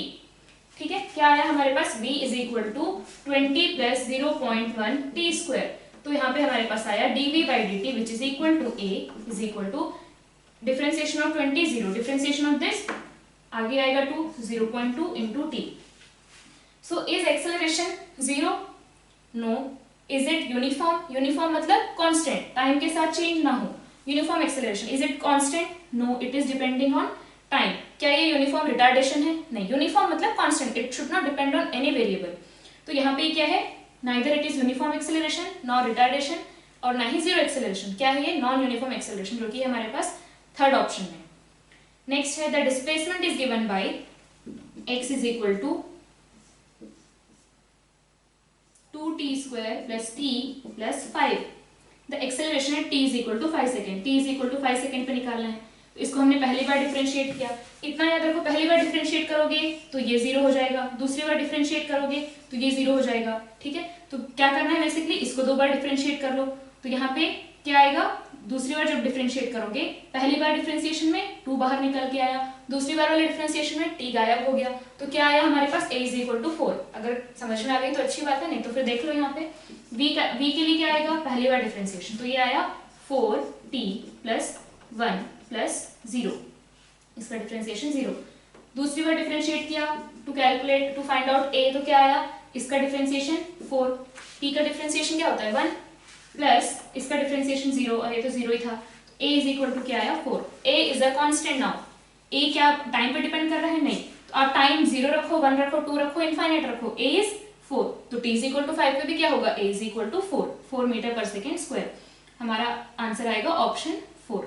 Speaker 1: ठीक है, क्या आया हमारे पास, v is equal to 20 plus 0.1 t square. तो यहाँ पे हमारे पास आया dv by dt which is equal to a is equal to differentiation of 20 0, differentiation of this आगे आएगा 2, 0.2 into t। So is acceleration 0? No. Is it uniform? Uniform मतलब कांस्टेंट, टाइम के साथ चेंज ना हो। Uniform acceleration. Is it constant? No, it is depending on time. क्या ये यूनिफॉर्म रिटार्डेशन है? नहीं। यूनिफॉर्म मतलब constant, it should not depend on any variable. तो यहाँ पे क्या है, neither it is uniform acceleration nor retardation और ना ही जीरो एक्सेलरेशन। क्या है ये, नॉन यूनिफॉर्म एक्सेलरेशन, जो कि हमारे पास थर्ड ऑप्शन में। नेक्स्ट है the displacement is given by x is equal to 2t square plus t plus 5। The acceleration है t is equal to 5 second, t is equal to 5 second पे निकालना है। तो इसको हमने पहली बार डिफरेंशिएट किया, इतना याद रखो, पहली बार डिफरेंशिएट करोगे तो ये 0 हो जाएगा, दूसरी बार डिफरेंशिएट करोगे तो ये 0 हो जाएगा। ठीक है, तो क्या करना है, बेसिकली इसको 2 बार डिफरेंशिएट कर लो। तो यहाँ पे क्या आएगा, दूसरी बार जब डिफरेंशिएट करोगे, पहली बार डिफरेंशिएशन में 2 बाहर निकल के आया, दूसरी बार वाले डिफरेंशिएशन में t गायब हो गया, तो क्या आया हमारे पास a इज इक्वल टू 4। अगर समझ में आ गई तो अच्छी बात है, नहीं तो फिर देख लो यहाँ पे v के लिए क्या आएगा, पहली बार डिफरेंशिएशन, तो ये आया 4t प्लस 1 प्लस 0, इसका डिफरेंशिएशन 0। दूसरी बार डिफरेंशिएट किया to calculate to find out a, तो क्या आया, इसका डिफरेंशिएशन 4, t का डिफरेंशिएशन क्या होता है 1 प्लस इसका डिफरेंशिएशन 0, और ये तो 0 ही था, तो a इज इक्वल टू क्या आया 4। a is a constant now. a क्या टाइम पे डिपेंड कर रहा है, नहीं, तो आप टाइम 0 रखो, 1 रखो, 2 रखो, इनफाइनाइट रखो, a इज 4, तो t इज इक्वल टू 5 पे भी क्या होगा, a is equal to 4 metre पर सेकेंड स्क्वायर। हमारा आंसर आएगा option 4।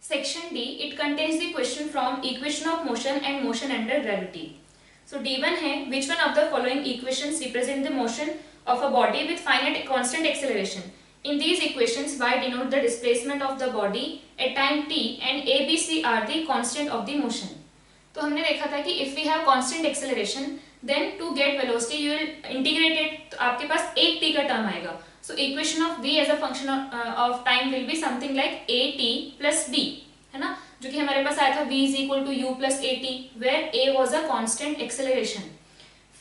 Speaker 1: Section D, it contains the question from equation of motion and motion under gravity. So D1 है, which one of the following equations represent the motion of a body with finite constant acceleration? In these equations, y denote the displacement of the body at time t and a, b, c are the constant of the motion. तो हमने देखा था कि if we have constant acceleration, then to get velocity you will integrate it, तो आपके पास एक t का टर्म आएगा. So equation of v as a function of time will be something like at plus b, है ना, जो कि हमारे पास आया था v is equal to u plus at, where a was a constant acceleration.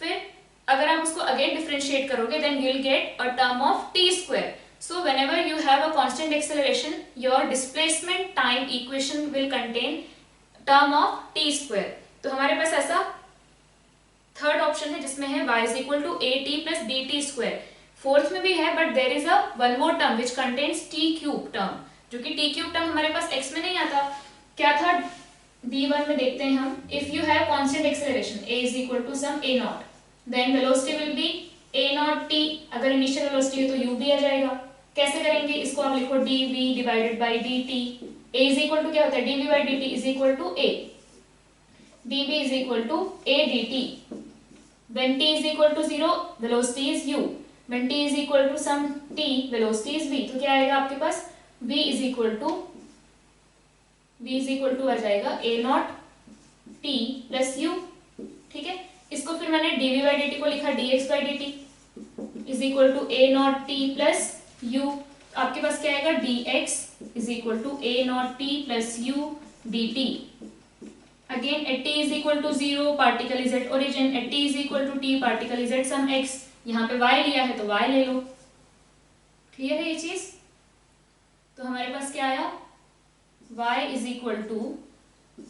Speaker 1: फिर अगर आप उसको again differentiate करोगे, then you will get a term of t square. So whenever you have a constant acceleration, your displacement time equation will contain term of t square. तो हमारे पास ऐसा थर्ड ऑप्शन है जिसमें है y is equal to at plus bt square. Fourth में भी है, but there is a one more term which contains t cube term, जो कि t क्यूब टर्म हमारे पास x में नहीं आता। क्या था, D1 में देखते हैं हम, if you have constant acceleration a is equal to some a naught, then velocity will be a naught t, अगर इनिशियल वेलोसिटी है तो u भी आ जाएगा। कैसे करेंगे इसको, आप लिखो dv divided by dt, a is equal to क्या होता है, dv by dt is equal to a, dv is equal to a dt, when t is equal to 0 velocity is u, when t is equal to some t velocity is v, तो क्या आएगा आपके पास, v is equal to आ जाएगा a naught t plus u, ठीक है। इसको फिर मैंने dv बाई dt को लिखा dx by dt is equal to a naught t plus u, आपके पास क्या आएगा, dx is equal to a naught t plus u dt। Again at t is equal to 0 particle is at origin, at t is equal to t particle is at some x, यहाँ पे y लिया है तो y ले लो। क्लियर है ये चीज, तो हमारे पास क्या आया, y is equal to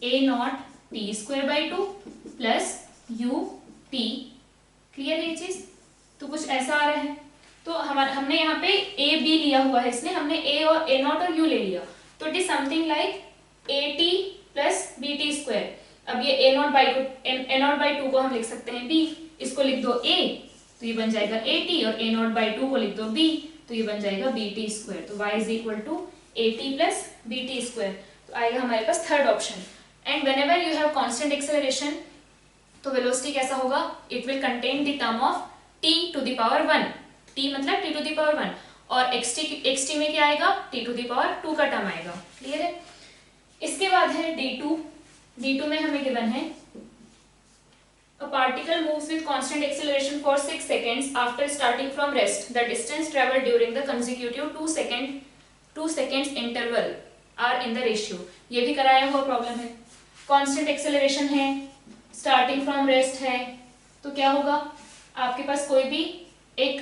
Speaker 1: a naught t square by 2 plus u t। Clear है ये चीज, तो कुछ ऐसा आ रहा है। तो हमने यहाँ पे a b लिया हुआ है, इसलिए हमने a और a नॉट और u ले लिया, तो it is something like a t plus b t square. अब ये a नॉट बाई 2 को हम लिख सकते हैं b, इसको लिख दो a तो ये बन जाएगा a t, और a नॉट बाई 2 को लिख दो b तो ये बन जाएगा बी टी स्क्वायर। तो y is equal to a t plus b t square, तो आएगा हमारे पास third option. And whenever you have constant acceleration तो वेलोसिटी कैसा होगा, it will contain the term of t to the power 1, t मतलब t टू द पावर 1, और xt में क्या आएगा, t टू द पावर 2 का टर्म आएगा। क्लियर है। इसके बाद है D2 में हमें गिवन है a particle moves with constant acceleration for 6 seconds after starting from rest, the distance traveled during the consecutive 2 seconds interval are in the ratio। ये भी कराया हुआ प्रॉब्लम है, कांस्टेंट एक्सेलरेशन है, स्टार्टिंग फ्रॉम रेस्ट है, तो क्या होगा आपके पास कोई भी एक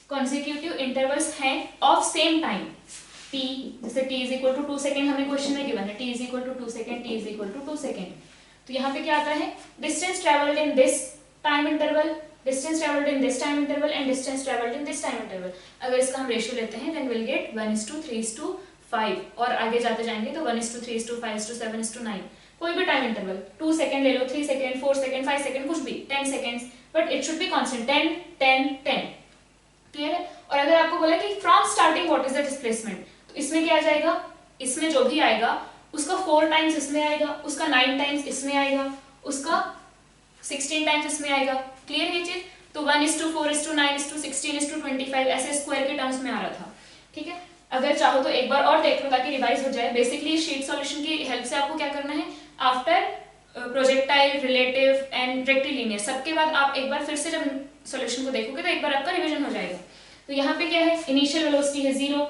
Speaker 1: कॉन्सिक्यूटिव इंटरवल्स हैं ऑफ सेम टाइम t, जैसे t is equal to 2 second हमें क्वेश्चन में गिवन है, t is equal to 2 second, t is equal to 2 second. तो यहाँ पे क्या आता है, distance travelled in this time interval, distance travelled in this time interval and distance travelled in this time interval. अगर इसका हम रेशियो लेते हैं देन विल गेट 1:3:5, और आगे जाते जाएंगे तो 1:3:5:7:9, कोई भी टाइम इंटरवल 2 सेकेंड ले लो, 3 सेकेंड, 4 सेकेंड, 5 सेकेंड, कुछ भी 10 seconds, but it should be constant 10 10 10। Clear है। और अगर आपको बोला कि from starting what is the displacement, इसमें क्या आ जाएगा, इसमें जो भी आएगा उसका 4 टाइम्स इसमें आएगा, उसका 9 टाइम्स इसमें आएगा, उसका 16 टाइम्स इसमें आएगा। क्लियर है ये चीज। तो 1:4:9:16:25 ऐसे स्क्वायर के टर्म्स में आ रहा था। ठीक है, अगर चाहो तो एक बार और देख लो ताकि रिवाइज हो जाए। बेसिकली शीट सॉल्यूशन की हेल्प से आपको क्या करना है, after projectile, relative and rectilinear, सबके बाद आप एक बार फिर से जब सॉल्यूशन को देखोगे तो एक बार आपका रिवीजन हो जाएगा। तो यहाँ पे क्या है, इनिशियल वेलोसिटी है 0,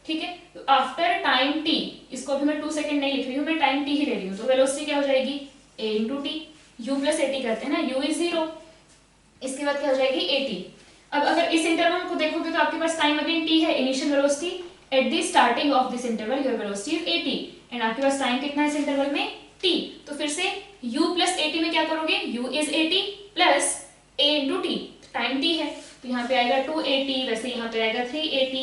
Speaker 1: ठीक है। तो आफ्टर टाइम t, इसको अभी मैं 2 सेकंड नहीं लिख रही हूँ, मैं टाइम t ही ले रही हूँ, तो वेलोसिटी क्या हो जाएगी a into T, u plus A T करते हैं ना, u इज 0, इसके बाद क्या हो जाएगी a t। अब अगर इस इंटरवल को देखोगे तो आपके पास टाइम अगेन t है, initial velocity at the starting of this interval your velocity is a t, and आपके पास टाइम कितना है इस इंटरवल में t। तो फिर से u प्लस a t में क्या करोगे, u is a t plus a into T, time t है तो यहाँ पे आएगा 2at, वैसे यहाँ पे आएगा 3at।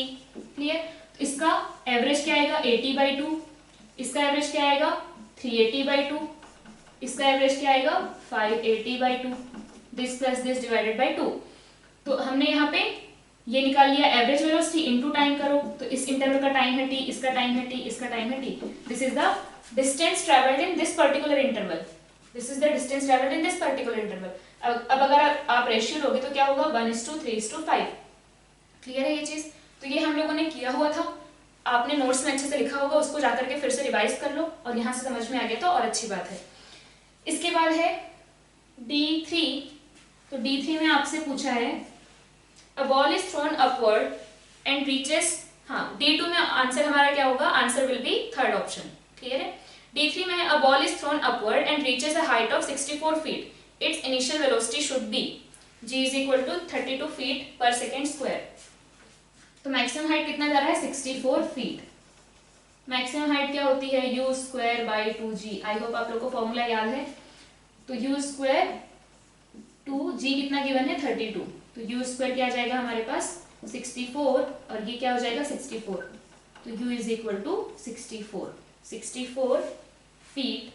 Speaker 1: क्लियर। इसका एवरेज क्या आएगा 80/2, इसका एवरेज क्या आएगा 380/2, इसका एवरेज क्या आएगा 580/2, this plus this divided bye 2। तो हमने यहाँ पे ये निकाल लिया एवरेज वेलोसिटी इनटू टाइम करो, तो इस इंटरवल का टाइम है t, इसका टाइम है t, इसका टाइम है t। This is the distance travelled in this particular interval, this is the distance travelled in this particular interval. अब अगर आप रेशियो लोगे तो क्या होगा 1:3:5। क्लियर है ये चीज। तो ये हम लोगों ने किया हुआ था, आपने नोट्स में अच्छे से लिखा होगा, उसको जाकर के फिर से रिवाइज कर लो और यहाँ से समझ में आ गया तो और अच्छी बात है। इसके बाद है D3। तो D3 में आपसे पूछा है a ball is thrown upward and reaches, हाँ D2 में आंसर हमारा क्या होगा, answer will be third option. Clear है। D3 में है a ball is thrown upward and reaches a height of 64 feet, its initial velocity should be g is equal to 32 feet per second square. तो मैक्सिमम हाइट कितना जा रहा है 64 फीट। मैक्सिमम हाइट क्या होती है u square by 2g। I hope आप लोग को फॉर्मूला याद है। तो u स्क्वायर 2g कितना गिवन है 32, तो u स्क्वायर क्या आ जाएगा हमारे पास 64 और ये क्या हो जाएगा 64, तो u is equal to 64 feet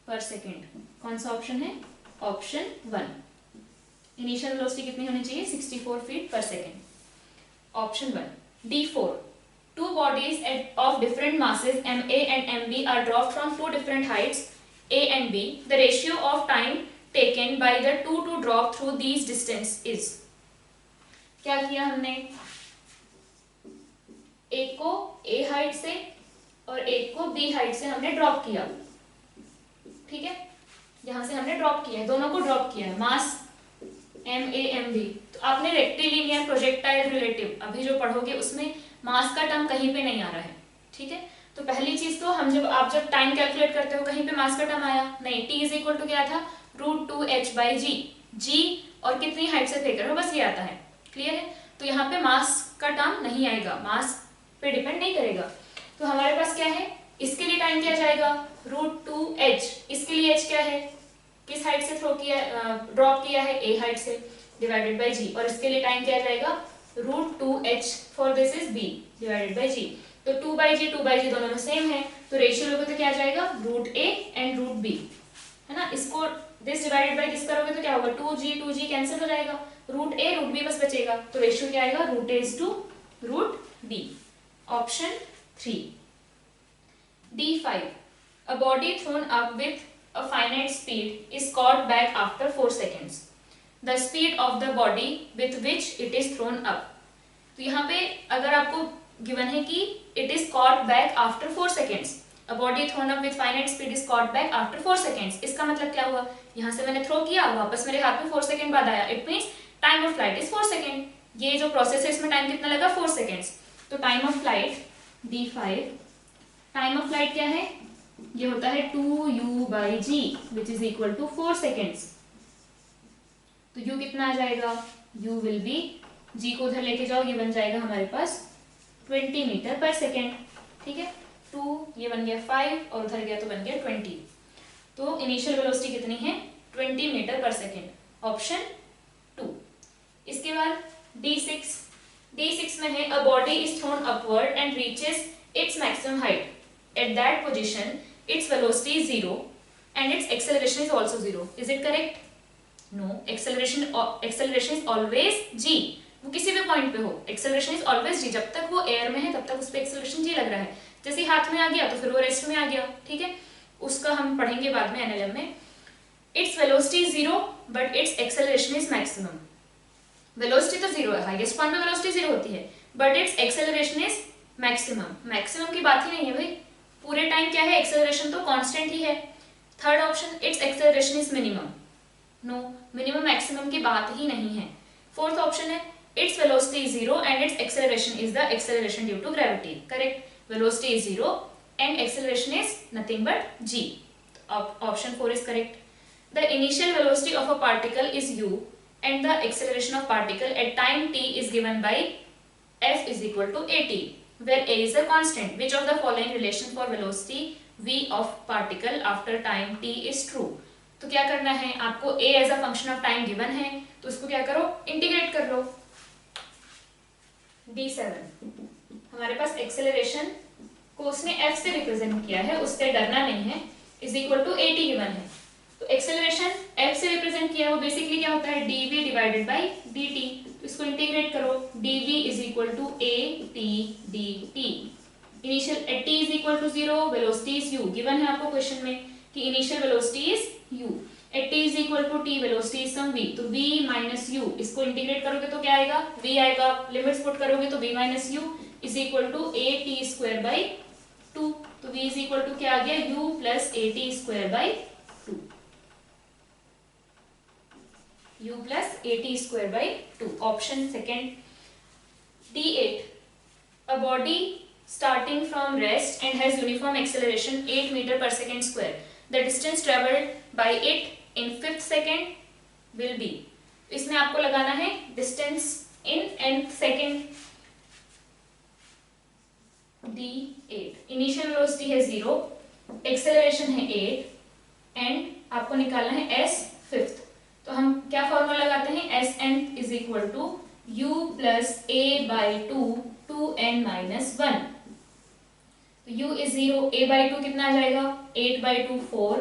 Speaker 1: per second. कौन सा ऑप्शन है? ऑप्शन 1। इनिशियल वेलोसिटी कितनी होनी चाहिए? 64 feet per second. Option 1। D4, two bodies of different masses ma and mb are dropped from two different heights a and b. The ratio of time taken by the two to drop through these distance is। क्या किया हमने? एक को a हाइट से और एक को b हाइट से हमने ड्रॉप किया, ठीक है, यहां से हमने ड्रॉप किया है, दोनों को ड्रॉप किया है, मास MA/MB। तो आपने रेक्टिलिनियर प्रोजेक्टाइल रिलेटिव अभी जो पढ़ोगे उसमें मास का टर्म कहीं पे नहीं आ रहा है, ठीक है। तो पहली चीज तो हम आप जब टाइम कैलकुलेट करते हो कहीं पे मास का टर्म आया नहीं। T इज क्या था? √2h/g। g और कितनी हाइट से फेंक रहे हो, बस ये आता है, क्लियर है। तो यहाँ पे मास का टर्म नहीं आएगा, मास पे डिपेंड नहीं करेगा। तो हमारे पास क्या है? इसके लिए टाइम क्या जाएगा? √2h। इसके लिए h क्या है? किस हाइट से थ्रो किया, ड्रॉप किया है? a हाइट से, डिवाइडेड बाय g। और इसके लिए टाइम क्या जाएगा? √2h for this is b divided by g। तो 2/g दोनों में सेम है, तो रेशियो लोगे तो क्या जाएगा? √a एंड √b, है ना। इसको दिस डिवाइडेड बाय दिस करोगे तो क्या होगा? 2g कैंसिल हो जाएगा, √a √b बस बचेगा। तो रेशियो क्या आएगा? √a/√b। Option 3। D5, a body thrown up with a finite speed is caught back after 4 seconds. The speed of the body with which it is thrown up। तो यहाँ पे अगर आपको गिवन है कि it is caught back after 4 seconds, a body thrown up with finite speed is caught back after 4 seconds, इसका मतलब क्या हुआ? यहाँ से मैंने थ्रो किया, वापस मेरे हाथ में 4 सेकेंड बाद आया, it means time of flight is 4 second. ये जो प्रोसेस है इसमें टाइम कितना लगा? 4 सेकेंड्स। तो time of flight D5, time of flight क्या है? ये होता है 2u/g which is equal to 4 seconds. तो u कितना आ जाएगा? u विल बी, g को उधर लेके जाओ, ये बन जाएगा हमारे पास 20 मीटर पर सेकेंड, ठीक है। 2 ये बन गया 5 और उधर गया तो बन गया 20। तो इनिशियल वेलोसिटी कितनी है? 20 मीटर पर सेकेंड, ऑप्शन 2। इसके बाद D6 में है, a body is thrown upward and reaches its maximum height. At that position, its velocity is 0 and its acceleration is also 0. Is it correct? No. Acceleration is always g. वो किसी भी पॉइंट पे हो, acceleration is always g। जब तक वो एयर में है तब तक उस पे acceleration g लग रहा है। जैसे हाथ में आ गया तो फिर वो रेस्ट में आ गया, ठीक है। उसका हम पढ़ेंगे बाद में NLM में। Its velocity is 0 but its acceleration is maximum। Velocity तो 0 है, हाईएस्ट पॉइंट पे वेलोसिटी 0 होती है, but its acceleration is maximum। Maximum की बात ही नहीं है भाई, पूरे टाइम क्या है? एक्सेलरेशन तो कांस्टेंट ही है। Third option, its acceleration is minimum. No, minimum maximum की बात ही नहीं है। फोर्थ ऑप्शन है, its velocity is 0 and its acceleration is the acceleration due to gravity. Correct, velocity is 0 and acceleration is nothing but g। Option 4 is correct. The initial velocity of a particle is u and the acceleration of particle at time t is given by f is equal to at, where a is a constant. Which of the following relation for velocity v of particle after time t is true? तो क्या करना है आपको? a as a function of time given है तो उसको क्या करो? इंटीग्रेट कर लो। D7 हमारे पास एक्सेलरेशन को उसने f से रिप्रेजेंट किया है, उससे डरना नहीं है, is equal to at given है। तो एक्सेलरेशन f से रिप्रेजेंट किया है, वो बेसिकली क्या होता है? dv divided by dt। इसको इंटीग्रेट करो, dv is equal to at dt। Initial t is equal to 0, velocity is u। Given है आपको क्वेश्चन में कि initial velocity is u, at t is equal to t, velocity is some v। तो v माइनस u, इसको इंटीग्रेट करोगे तो क्या आएगा? v आएगा, लिमिट्स पुट करोगे तो v minus u is equal to at square by 2। तो v इज इक्वल टू क्या आ गया? u plus at square by 2, u plus at square by 2। Option second. D8, a body starting from rest and has uniform acceleration 8 meter per second square. The distance traveled by it in 5th second will be। इसमें आपको लगाना है distance in nth second। D8 initial velocity है 0, एक्सेलरेशन है 8 एंड आपको निकालना है s 5th। तो हम क्या फॉर्मूला लगाते हैं? Sn is equal to u plus a by 2 2n minus 1। तो u इज 0, a बाई 2 कितना आ जाएगा? 8 बाई 2 4,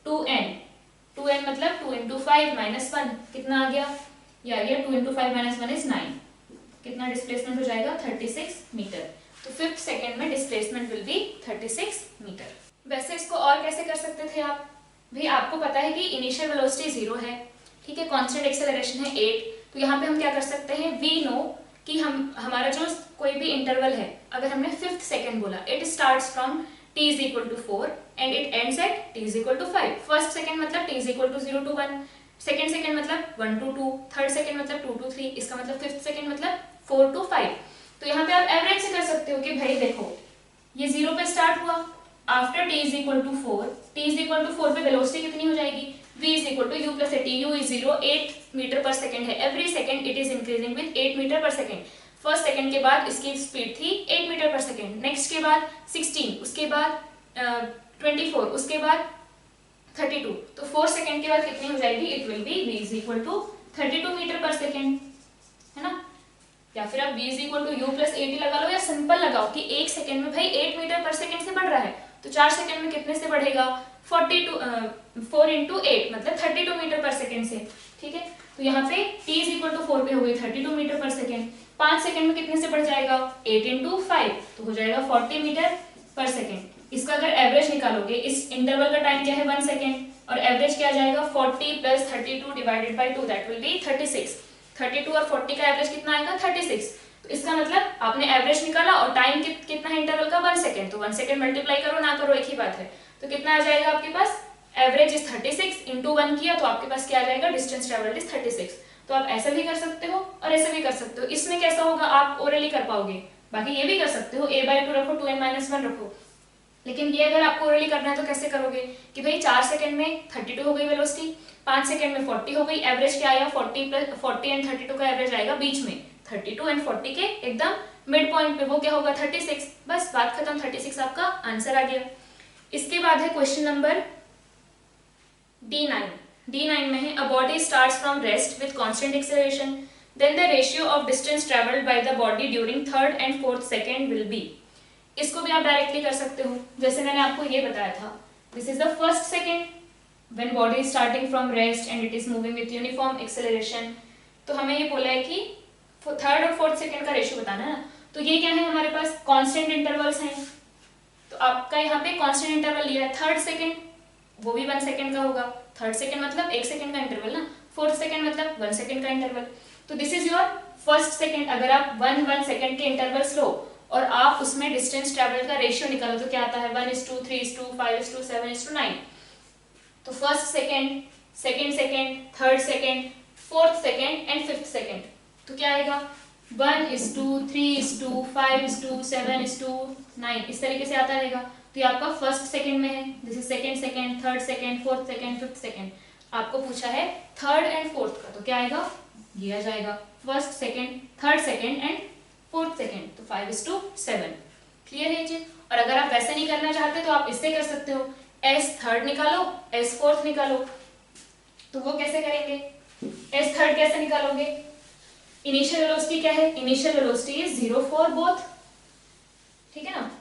Speaker 1: 2n मतलब 2 into 5 minus 1 कितना आ गया, ये आ गया 2 into 5 minus 1 is 9। कितना डिस्प्लेसमेंट हो जाएगा 36 मीटर। तो 5th सेकेंड में डिस्प्लेसमेंट विल बी 36 मीटर। वैसे इसको और कैसे कर सकते थे आप, भाई आपको पता है कि इनिशियल वेलोसिटी 0 है, ठीक है, कांस्टेंट एक्सेलरेशन है 8, तो यहाँ पे हम क्या कर सकते हैं, वी नो कि हमारा जो कोई भी इंटरवल है, अगर हमने 5th सेकेंड बोला, it starts from t is equal to 4 and it ends at t is equal to 5। First second मतलब t is equal to 0 to 1, second second मतलब 1 to 2, थर्ड सेकेंड मतलब 2 to 3, इसका मतलब 5th सेकेंड मतलब 4 to 5। तो यहाँ पे आप एवरेज से कर सकते हो कि भाई देखो ये 0 पे स्टार्ट हुआ, after t is equal to 4, t is equal to 4 पे वेलोसिटी कितनी हो जाएगी, v is equal to u plus at, u is 0, 8 meter पर सेकेंड है, every second it is increasing with 8 meter पर सेकेंड। फर्स्ट सेकेंड के बाद इसकी स्पीड थी 8 मीटर पर सेकेंड, नेक्स्ट के बाद 16, उसके बाद 24, उसके बाद 32, तो 4 सेकेंड के बाद कितनी हो जाएगी, it will be v is equal to 32 मीटर पर सेकेंड, है ना। या फिर आप v is equal to u plus 80 लगा लो, या सिंपल लगाओ कि 1 सेकेंड में भाई 8 मीटर पर सेकेंड से बढ़ रहा है, तो 4 सेकेंड में कितने से बढ़ेगा, 4 into 8 मतलब 32 मीटर पर सेकेंड से, ठीक है। तो यहाँ पे t is equal to 4 पे हो गई 32 मीटर पर सेकेंड, 5 सेकेंड में कितने से बढ़ जाएगा, 8 into 5, तो हो जाएगा 40 मीटर पर सेकेंड। इसका अगर एवरेज निकालोगे, इस इंटरवल का टाइम क्या है 1 सेकेंड, और एवरेज क्या आ जाएगा 40 plus 32 divided by 2, that will B 36। 32 और 40 का एवरेज कितना आएगा 36। तो इसका मतलब आपने एवरेज निकाला और टाइम कितना है इंटरवल का 1 सेकेंड, तो 1 सेकेंड मल्टीप्लाई करो ना करो एक ही बात है, तो कितना आ जाएगा आपके पास, एवरेज इज 36 इंटू 1 किया तो आपके पास क्या आ जाएगा, डिस्टेंस ट्रेवल्ड इज 36। तो आप ऐसा भी कर सकते हो और ऐसा भी कर सकते हो। इसमें कैसा होगा, आप ओरली कर पाओगे, बाकी ये भी कर सकते हो, a/2 रखो 2n-1 रखो, लेकिन ये अगर आपको ओरली करना है तो कैसे करोगे कि भाई 4 सेकंड में 32 हो गई वेलोसिटी, 5 सेकंड में 40 हो गई, एवरेज क्या आया 40 एंड 32 का एवरेज आएगा बीच में, 32 एंड 40 के एकदम मिड पॉइंट पे, वो क्या होगा 36। बस बात खत्म, 36 आपका आंसर आ गया। इसके बाद है क्वेश्चन नंबर D9 में है, a body starts from rest with constant acceleration, then the ratio of distance travelled by the body during 3rd and 4th second will be. इसको भी आप डायरेक्टली कर सकते हो, जैसे मैंने आपको ये बताया था, this is the first second when body is starting from rest and it is moving with uniform acceleration. तो हमें ये बोला है कि 3rd और 4th सेकंड का रेशियो बताना है ना, तो ये क्या है हमारे पास कांस्टेंट इंटरवल्स हैं, तो आपका यहाँ पे कांस्टेंट इंटरवल लिया है 3rd सेकंड, वो भी 1 सेकंड का होगा, 3rd सेकंड मतलब 1 सेकंड का इंटरवल ना, 4th सेकंड मतलब 1 सेकंड का इंटरवल। तो this is your first second. अगर आप 1 सेकंड के इंटरवल्स लो और आप उसमें डिस्टेंस ट्रेवल का रेशियो निकालो तो क्या आता है 1:3, 5:7, 7:9। तो first second, second second, 3rd second, 4th second and 5th second, तो क्या आएगा 1:3, 5:7, 7:9, इस तरीके से आता रहेगा। तो ये आपका फर्स्ट सेकंड में है, this is second second, 3rd second, 4th second, 5th second. आपको पूछा है 3rd एंड 4th का, तो क्या आएगा, ये आ जाएगा first second, 3rd second and 4th second, तो 5:7। क्लियर है जी। और अगर आप वैसे नहीं करना चाहते तो आप इससे कर सकते हो, s 3rd निकालो, s 4th निकालो। तो वो कैसे करेंगे, s 3rd कैसे निकालोगे, इनिशियल वेलोसिटी क्या है, initial velocity is 0 for both, ठीक है ना,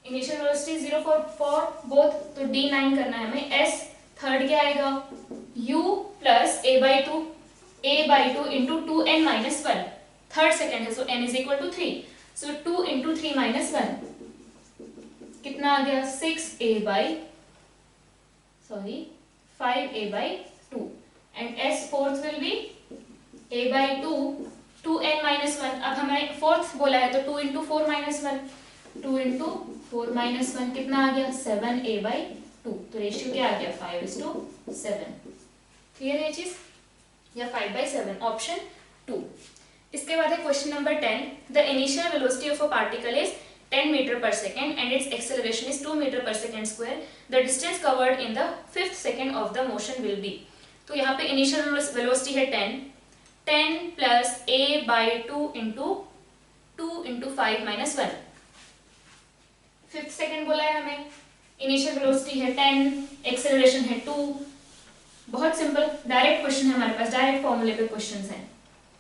Speaker 1: इनिशियल वेलोसिटी 0 फॉर बोथ। तो D9 करना है हमें, s 3rd क्या आएगा, u plus a/2 into 2n-1, 3rd second है, so n is equal to 3, so 2 into 3-1 कितना आ गया 5a/2 and s 4th will be a/2 2n-1। अब हमें 4th बोला है तो 2 इंटू 4-1, 2 इंटू 4-1 कितना आ गया 7a/2, तो रेशियो क्या आ गया 5:7। क्लियर है ये चीज, या 5/7, ऑप्शन 2। इसके बाद है question number 10, the initial velocity of a particle is 10 metre पर second and its acceleration is 2 metre पर second square, the distance covered in the 5th second of the motion will be. तो यहाँ पे इनिशियल वेलोसिटी है 10 plus a/2 into 2 into 5-1, 5th second बोला है हमें, इनिशियल वेलोसिटी है 10, एक्सेलरेशन है 2। बहुत सिंपल डायरेक्ट क्वेश्चन है हमारे पास, डायरेक्ट फॉर्मूले पे क्वेश्चंस हैं,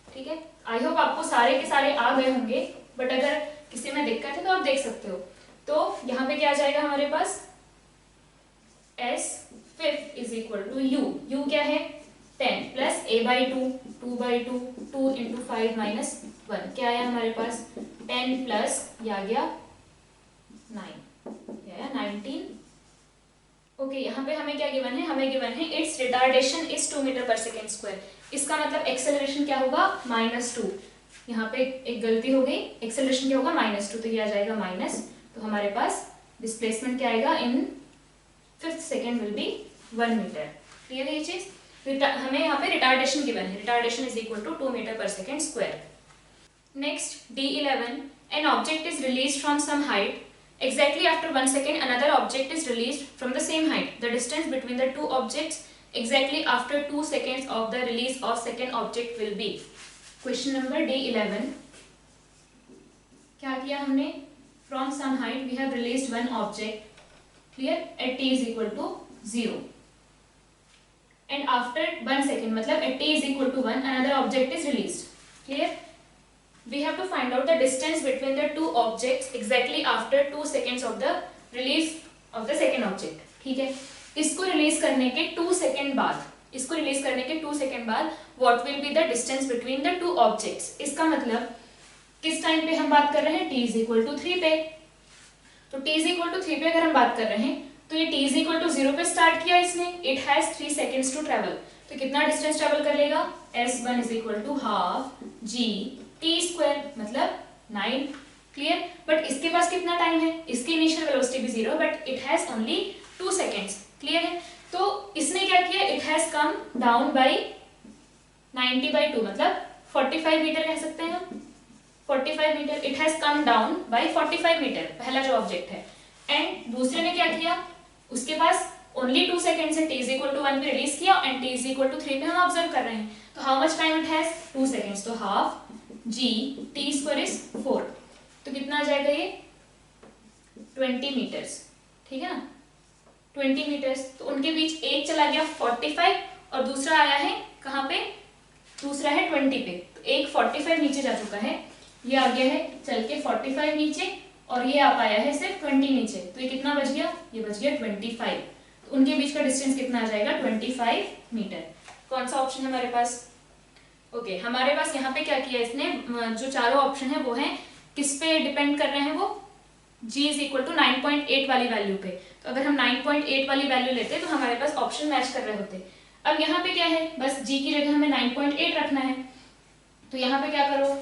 Speaker 1: ठीक है। आई होप आपको सारे के सारे आ गए होंगे, बट अगर किसी में दिक्कत है तो आप देख सकते हो। तो यहाँ पे क्या आ जाएगा हमारे पास s, 5th is equal to u। u क्या है 10 plus a by 2, 2 by 2, 2 into 5 minus 1, क्या आया हमारे पास 10 प्लस ये आ गया 9, क्या आया 19। ओके, यहाँ पे हमें क्या गिवन है, हमें गिवन है इट्स रिटार्डेशन इज 2 मीटर पर सेकेंड स्क्वायर। इसका मतलब एक्सेलरेशन क्या होगा -2। यहाँ पे एक गलती हो गई, एक्सेलरेशन क्या होगा -2, तो ये आ जाएगा माइनस। तो हमारे पास डिस्प्लेसमेंट क्या आएगा in 5th second will be 1 metre. Clear है ये चीज। हमें यहाँ पे रिटार्डेशन गिवन है, retardation is equal to 2 metre पर second square. Next D11, an object is release from some height, exactly after 1 second another object is released from the same height. The distance between the two objects exactly after 2 seconds of the release of second object will be. Question number D11, क्या किया हमने, from some height we have released one object, clear, at t is equal to 0 and after 1 second मतलब at t is equal to 1 another object is released, clear. We have to find out the distance between the two objects exactly after 2 seconds of the release of the second object, ठीक है। इसको रिलीज करने के 2 सेकेंड बाद, इसको रिलीज करने के 2 सेकेंड बाद what will be the distance between the two objects। इसका मतलब किस टाइम पे हम बात कर रहे हैं, t is equal to 3 पे। तो t is equal to 3 पे अगर हम बात कर रहे हैं तो ये t is equal to 0 पे स्टार्ट किया इसने, it has 3 seconds to travel, तो कितना डिस्टेंस ट्रेवल कर लेगा, s1 is equal to half g t square मतलब 9, क्लियर। बट इसके पास कितना टाइम है, इसकी इनिशियल वेलोसिटी भी 0 but it has only 2 seconds, clear है। तो इसने क्या किया, it has come down by 90/2 मतलब 45 मीटर कह सकते हैं हम, 45 meter, it has come down by 45 meter पहला जो ऑब्जेक्ट है। एंड दूसरे ने क्या किया, उसके पास ओनली 2 सेकेंड से t इज इक्वल टू 1 पे रिलीज किया and t is equal to 3 पे हम ऑब्जर्व कर रहे हैं, तो how much time it has 2 seconds, तो half g t square is 4, तो कितना आ जाएगा ये 20 मीटर्स, ठीक है ना, 20 मीटर्स। तो उनके बीच एक चला गया 45 और दूसरा आया है कहाँ पे, दूसरा है 20 पे, तो एक 45 नीचे जा चुका है, ये आ गया है चल के 45 नीचे और ये आ पाया है सिर्फ 20 नीचे, तो ये कितना बच गया, ये बच गया 25। तो उनके बीच का डिस्टेंस कितना आ जाएगा 25 मीटर। कौन सा ऑप्शन है हमारे पास, ओके हमारे पास यहाँ पे क्या किया इसने, जो चारों ऑप्शन है वो है किस पे डिपेंड कर रहे हैं, वो g इज इक्वल टू 9.8 वाली वैल्यू पे। तो अगर हम 9.8 वाली वैल्यू लेते तो हमारे पास ऑप्शन मैच कर रहे होते। अब यहाँ पे क्या है, बस g की जगह हमें 9.8 रखना है, तो यहाँ पे क्या करो,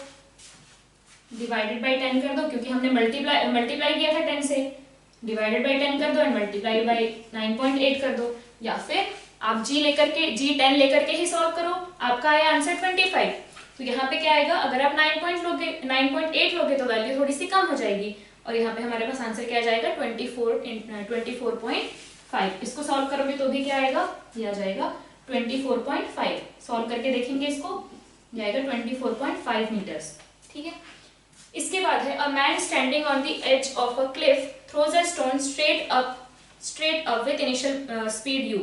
Speaker 1: डिवाइडेड बाई 10 कर दो, क्योंकि हमने मल्टीप्लाई किया था 10 से, डिवाइडेड बाई 10 कर दो एंड मल्टीप्लाई बाई 9.8 कर दो, या फिर आप g लेकर के g 10 लेकर के ही सॉल्व करो, आपका आया आंसर 25। तो यहाँ पे क्या आएगा, अगर आप 9.8 लोगे तो वैल्यू थोड़ी सी कम हो जाएगी और यहाँ पे हमारे पास आंसर क्या आ जाएगा 24.5। इसको सॉल्व करोगे तो भी क्या आएगा, ये आ जाएगा 24.5। सॉल्व करके देखेंगे इसको, ये आएगा 24.5 मीटर्स, ठीक है। इसके बाद है, a man standing on the edge of a cliff throws a stone straight up with initial speed u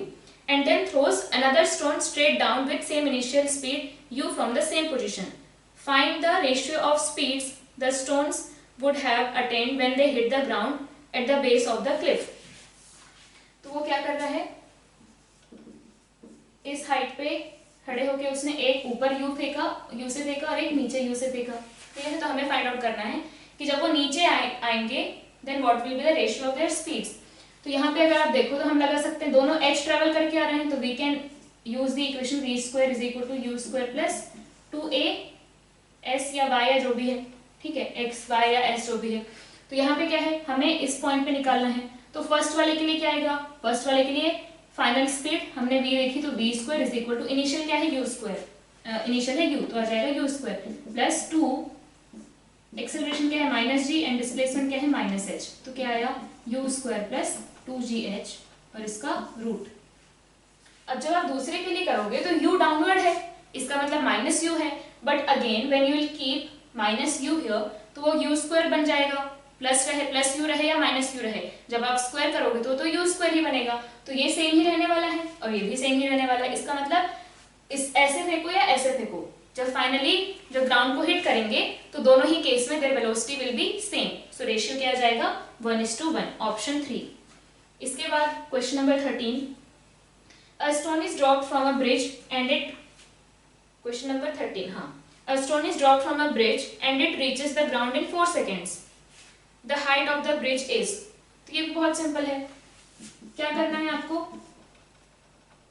Speaker 1: and then throws another stone straight down with same initial speed u from the same position. Find the ratio of speeds the stones would have attained when they hit the ground at the base of the cliff. तो वो क्या कर रहा है, इस हाइट पे खड़े होके उसने एक ऊपर u से फेंका और एक नीचे u से फेंका, ठीक है। तो हमें फाइंड आउट करना है कि जब वो नीचे आएंगे then what will be the ratio of their speeds. तो यहाँ पे अगर आप देखो तो हम लगा सकते हैं दोनों h ट्रेवल करके आ रहे हैं, तो we can use the equation v square is equal to u square plus 2a s या y या जो भी है, ठीक है, x y या s जो भी है। तो यहाँ पे क्या है, हमें इस पॉइंट पे निकालना है, तो फर्स्ट वाले के लिए क्या आएगा, फर्स्ट वाले के लिए फाइनल स्पीड हमने v देखी, तो v square is equal to initial क्या है u स्क्वायर, इनिशियल है u, तो आ जाएगा u स्क्वायर प्लस 2 एक्सेलरेशन क्या है माइनस g एंड डिस्प्लेसमेंट क्या है माइनस h, तो क्या आया u स्क्वायर प्लस 2gh और इसका रूट। अब जब आप दूसरे के लिए करोगे तो u डाउनवर्ड है, इसका मतलब माइनस u है, but again when you will keep minus u here तो वो u स्क्वायर बन जाएगा, प्लस u रहे या माइनस u रहे, जब आप स्क्वायर करोगे तो u स्क्वायर ही बनेगा, तो ये सेम ही रहने वाला है और ये भी सेम ही रहने वाला है। इसका मतलब इस ऐसे फेंको या ऐसे फेंको, जब फाइनली जब ग्राउंड को हिट करेंगे तो दोनों ही केस में there velocity will B same, so ratio क्या आ जाएगा 1:1, ऑप्शन 3। इसके बाद question number 13, A stone is dropped from a bridge and it, question number 13, हाँ, a stone is dropped from a bridge and it reaches the ground in 4 seconds. The height of the bridge is, तो ये बहुत सिंपल है, क्या करना है आपको,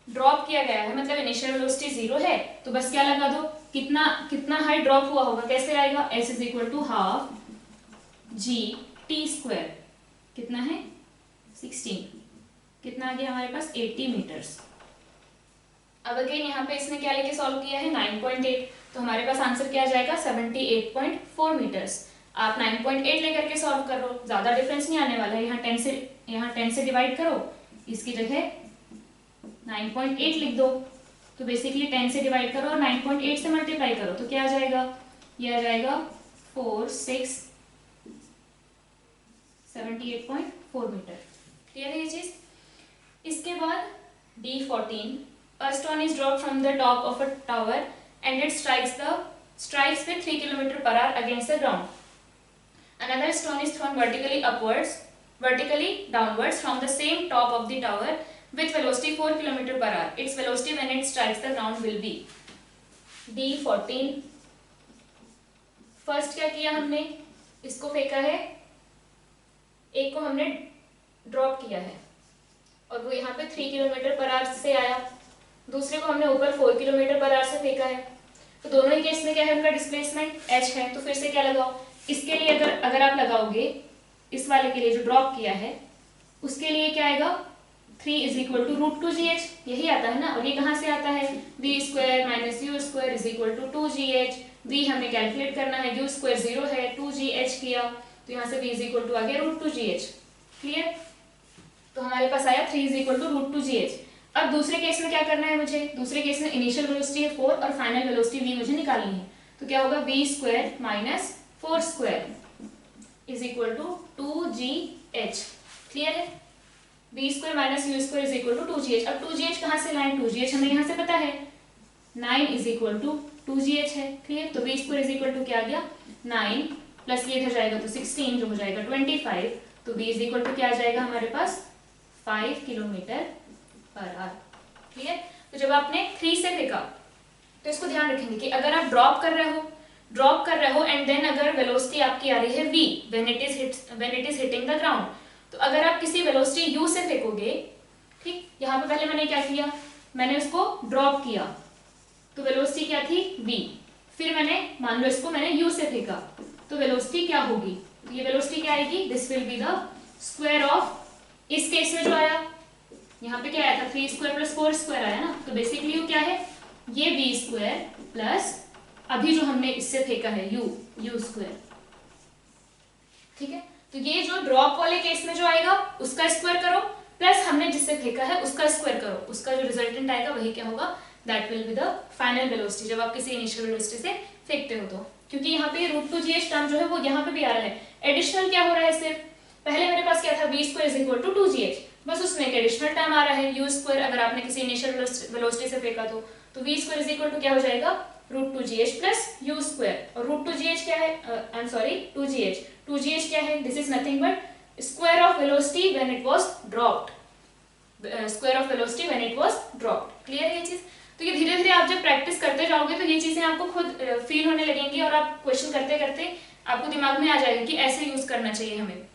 Speaker 1: ड्रॉप किया गया है मतलब इनिशियल वेलोसिटी 0 है, तो बस क्या लगा दो, कितना कितना हाइट ड्रॉप हुआ होगा, कैसे आएगा, s is equal to half g t square, कितना है 16, कितना आ गया हमारे पास 80 मीटर्स। अब अगेन यहाँ पे इसने क्या लेके सॉल्व किया है 9.8, तो हमारे पास आंसर क्या आ जाएगा 78.4 मीटर्स। आप 9.8 लेकर के सॉल्व करो, ज्यादा डिफरेंस नहीं आने वाला है, यहाँ 10 से डिवाइड करो, इसकी जगह 9.8 लिख दो, तो बेसिकली 10 से डिवाइड करो और 9.8 से मल्टीप्लाई करो, तो क्या आ जाएगा, ये आ जाएगा 78.4 मीटर। क्लियर है ये चीज। इसके बाद D14, a stone is dropped from the top of a tower and it strikes with 3 km/h against the ground. Another stone is thrown vertically downwards from the same top of the tower with velocity 4 km/h. Its velocity when it strikes the ground will be. D14, first क्या किया हमने, इसको फेंका है, एक को हमने ड्रॉप किया है और वो यहाँ पे 3 km/h से आया, दूसरे को हमने ऊपर 4 km/h से फेंका है, तो दोनों ही केस में क्या है, उनका डिस्प्लेसमेंट h है, तो फिर से क्या लगाओ, इसके लिए अगर आप लगाओगे, इस वाले के लिए जो ड्रॉप किया है उसके लिए क्या आएगा 3 इज इक्वल टू √2gh, यही आता है ना, और ये कहाँ से आता है v square minus u square is equal to 2gh, v हमें कैलकुलेट करना है, u स्क्वायर 0 है, 2gh किया, तो यहाँ से v इज इक्वल टू आ गया √2gh। क्लियर, तो हमारे पास आया 3 इज इक्वल टू √2gh। अब दूसरे केस में क्या करना है मुझे, दूसरे केस में इनिशियल वेलोसिटी है 4 और फाइनल वेलोसिटी v मुझे निकालनी है, तो क्या होगा v square minus 4 square is equal to 2gh। Clear है, v square minus u square is equal to 2gh। अब 2gh कहाँ से लाएं, 2gh हमें यहाँ से पता है, 9 इज इक्वल टू 2gh है। क्लियर, तो v square is equal to क्या आ गया 9 प्लस ये इधर जाएगा तो 16 जो हो जाएगा 25, तो v इज इक्वल टू क्या आ जाएगा हमारे पास 5 km/h। क्लियर, तो जब आपने 3 से फेंका तो इसको ध्यान रखेंगे कि अगर आप ड्रॉप कर रहे हो एंड देन अगर वेलोसिटी आपकी आ रही है v when it is hitting the ground, तो अगर आप किसी वेलोसिटी u से फेंकोगे, ठीक, यहाँ पे पहले मैंने क्या किया, मैंने उसको ड्रॉप किया, तो वेलोसिटी क्या थी v, फिर मैंने मान लो इसको मैंने u से फेंका, तो वेलोसिटी क्या होगी, तो ये वेलोसिटी क्या आएगी, this will be the square of, इस केस में जो आया यहाँ पे क्या आया था 3 स्क्वायर प्लस 4 स्क्वायर आया ना, तो बेसिकली वो क्या है, ये v स्क्वायर प्लस अभी जो हमने इससे फेंका है u स्क्वायर। ठीक है, तो ये जो ड्रॉप वाले केस में जो आएगा उसका स्क्वायर करो, प्लस हमने जिससे फेंका है उसका स्क्वायर करो, उसका जो रिजल्टेंट आएगा वही क्या होगा, that will be the final velocity, जब आप किसी इनिशियल वेलोसिटी से फेंकते हो तो। क्योंकि यहाँ पे √2gh टर्म जो है वो यहाँ पे भी आ रहा है, एडिशनल क्या हो रहा है, सिर्फ पहले मेरे पास क्या था v square is equal to 2gh, बस उसमें एक एडिशनल टर्म आ रहा है u स्क्वायर, अगर आपने किसी इनिशियल वेलोसिटी से फेंका तो v square is equal to क्या हो जाएगा √2gh प्लस u स्क्वायर, और √2gh क्या है, आई एम सॉरी 2gh क्या है, this is nothing but square of velocity when it was dropped, square of velocity when it was dropped. Clear है ये चीज। तो ये धीरे धीरे आप जब प्रैक्टिस करते जाओगे तो ये चीजें आपको खुद फील होने लगेंगी और आप क्वेश्चन करते करते आपको दिमाग में आ जाएगा कि ऐसे यूज करना चाहिए हमें।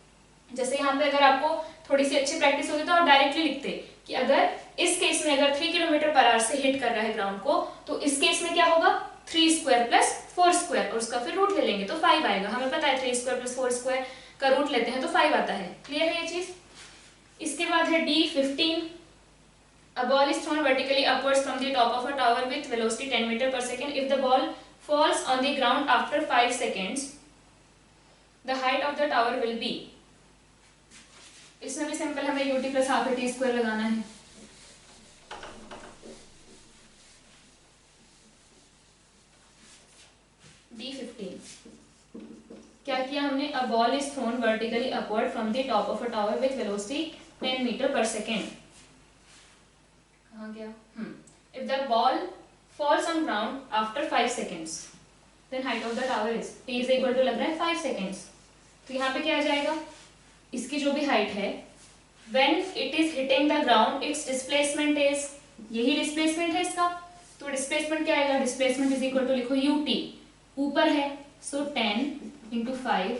Speaker 1: जैसे यहाँ पे अगर आपको थोड़ी सी अच्छी प्रैक्टिस होती तो आप डायरेक्टली लिखते कि अगर इस केस में अगर 3 km/h से हिट कर रहा है ग्राउंड को, तो इस केस में क्या होगा 3 स्क्वायर प्लस 4 स्क्वायर, और उसका फिर रूट ले लेंगे तो 5 आएगा। हमें पता है 3 स्क्वायर प्लस 4 स्क्वायर का रूट लेते हैं तो 5 आता है। क्लियर है ये चीज। इसके बाद है D15, a ball is thrown vertically upwards from the top of a tower with velocity 10 meter per second. If the ball falls on the ground after 5 seconds, the height of the tower will be. इसमें भी सिंपल हमें ut plus half at square लगाना है। D15 क्या किया हमने, a ball is thrown vertically upward from the top of a tower with velocity 10 meter per second. कहाँ गया? If the ball falls on ground after 5 seconds, then height of the tower is t is equal to लग रहा है 5 seconds। तो यहाँ पे क्या आ जाएगा, इसकी जो भी हाइट है when it is hitting the ground its displacement is यही डिस्प्लेसमेंट है इसका। तो डिस्प्लेसमेंट क्या आएगा, डिस्प्लेसमेंट इज इक्वल टू लिखो ut, ऊपर है सो 10 इंटू 5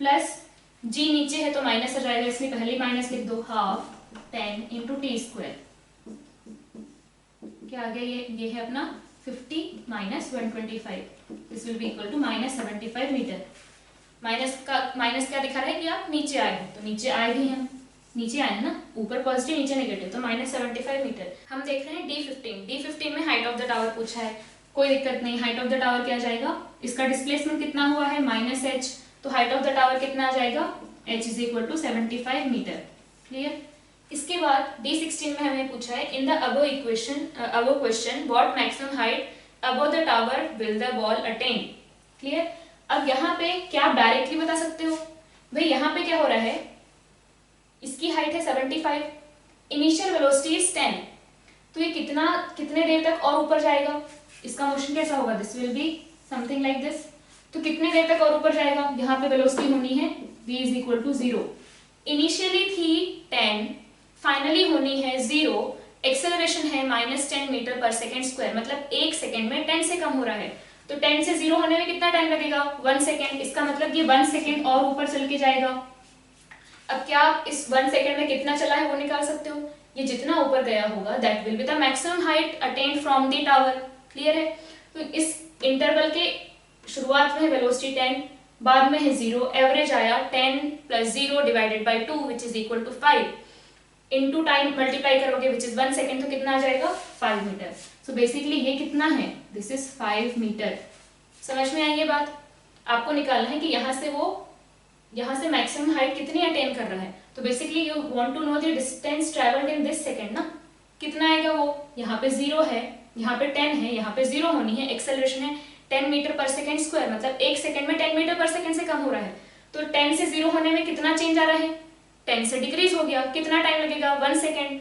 Speaker 1: प्लस g नीचे है तो माइनस आ जाएगा इसलिए पहले माइनस लिख दो, हाफ 10 इंटू टी स्क्वायर, क्या आ गया ये है अपना 50 minus 125, this will be equal to minus 75 meter. Minus क्या दिखा रहा है कि आप नीचे आए हो, तो नीचे आए भी हम, नीचे आए ना, ऊपर पॉजिटिव नीचे नेगेटिव, तो माइनस 75 मीटर। हम देख रहे हैं D15 में हाइट ऑफ द टावर पूछा है, कोई दिक्कत नहीं, हाइट ऑफ द टावर क्या जाएगा, इसका डिस्प्लेसमेंट कितना हुआ है माइनस h, तो हाइट ऑफ द टावर कितना आ जाएगा, h is equal to 75 meter. Clear. इसके बाद D16 में हमें पूछा है in the above question what maximum height above the tower will the ball attain. Clear. अब यहाँ पे क्या आप डायरेक्टली बता सकते हो, भाई यहाँ पे क्या हो रहा है, इसकी हाइट है 75, इनिशियल वेलोसिटी इज 10, तो ये कितने देर तक और ऊपर जाएगा, इसका मोशन कैसा होगा, this will be something like this. तो कितने देर तक और ऊपर जाएगा, यहाँ पे वेलोसिटी होनी है v is equal to 0, initially थी 10, फाइनली होनी है 0, एक्सेलरेशन है -10 मीटर पर सेकेंड स्क्वायर, मतलब एक सेकेंड में 10 से कम हो रहा है, तो 10 से 0 होने में कितना टाइम लगेगा, 1 सेकेंड, इसका मतलब ये 1 सेकेंड और ऊपर चल के जाएगा। अब क्या आप इस 1 सेकेंड में कितना चला है वो निकाल सकते हो, ये जितना ऊपर गया होगा that will be the maximum height attend from the tower. Clear है। तो इस इंटरवल के शुरुआत में वेलोसिटी 10, बाद में है 0, एवरेज आया 10 plus 0 divided by 2 which is equal to 5, into time multiply करोगे विच इज 1 सेकेंड, तो कितना आ जाएगा 5 मीटर। सो बेसिकली ये कितना है, दिस इज 5 मीटर। समझ में आई ये बात। आपको निकालना है कि यहाँ से मैक्सिमम हाइट कितनी अटेन कर रहा है, तो basically you want to know the distance travelled in this second ना, कितना आएगा वो, यहाँ पे 0 है, यहाँ पे 10 है, यहाँ पे 0 होनी है, एक्सेलरेशन है 10 मीटर पर सेकेंड स्क्वायर, मतलब एक सेकंड में 10 मीटर पर सेकंड से कम हो रहा है, तो 10 से 0 होने में कितना चेंज आ रहा है, 10 से डिक्रीज हो गया, कितना टाइम लगेगा 1 सेकेंड।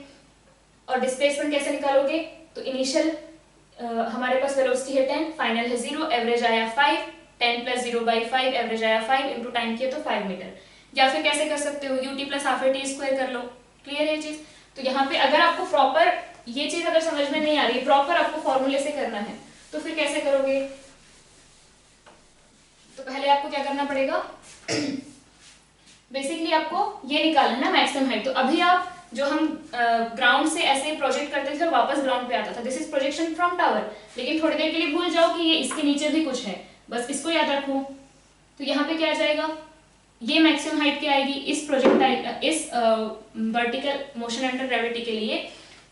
Speaker 1: और डिस्प्लेसमेंट कैसे निकालोगे, तो इनिशियल हमारे पास वेलोसिटी है 10, फाइनल है 0, एवरेज आया 5, 10 प्लस 0 बाई 5, एवरेज आया 5, इंटू टाइम किया तो 5 मीटर। या फिर कैसे कर सकते हो, ut plus half T square कर लो। क्लियर है ये चीज। तो यहाँ पे अगर आपको प्रॉपर ये चीज अगर समझ में नहीं आ रही, प्रॉपर आपको फॉर्मूले से करना है, तो फिर कैसे करोगे, तो पहले आपको क्या करना पड़ेगा बेसिकली आपको ये निकालना ना मैक्सिमम हाइट। तो अभी आप जो हम ग्राउंड से ऐसे प्रोजेक्ट करते थे और वापस ग्राउंड पे आता था, this is projection from tower, लेकिन थोड़ी देर के लिए भूल जाओ कि ये इसके नीचे भी कुछ है, बस इसको याद रखो। तो यहाँ पे क्या आ जाएगा, ये मैक्सिमम हाइट क्या आएगी इस इस वर्टिकल मोशन अंडर ग्रेविटी के लिए,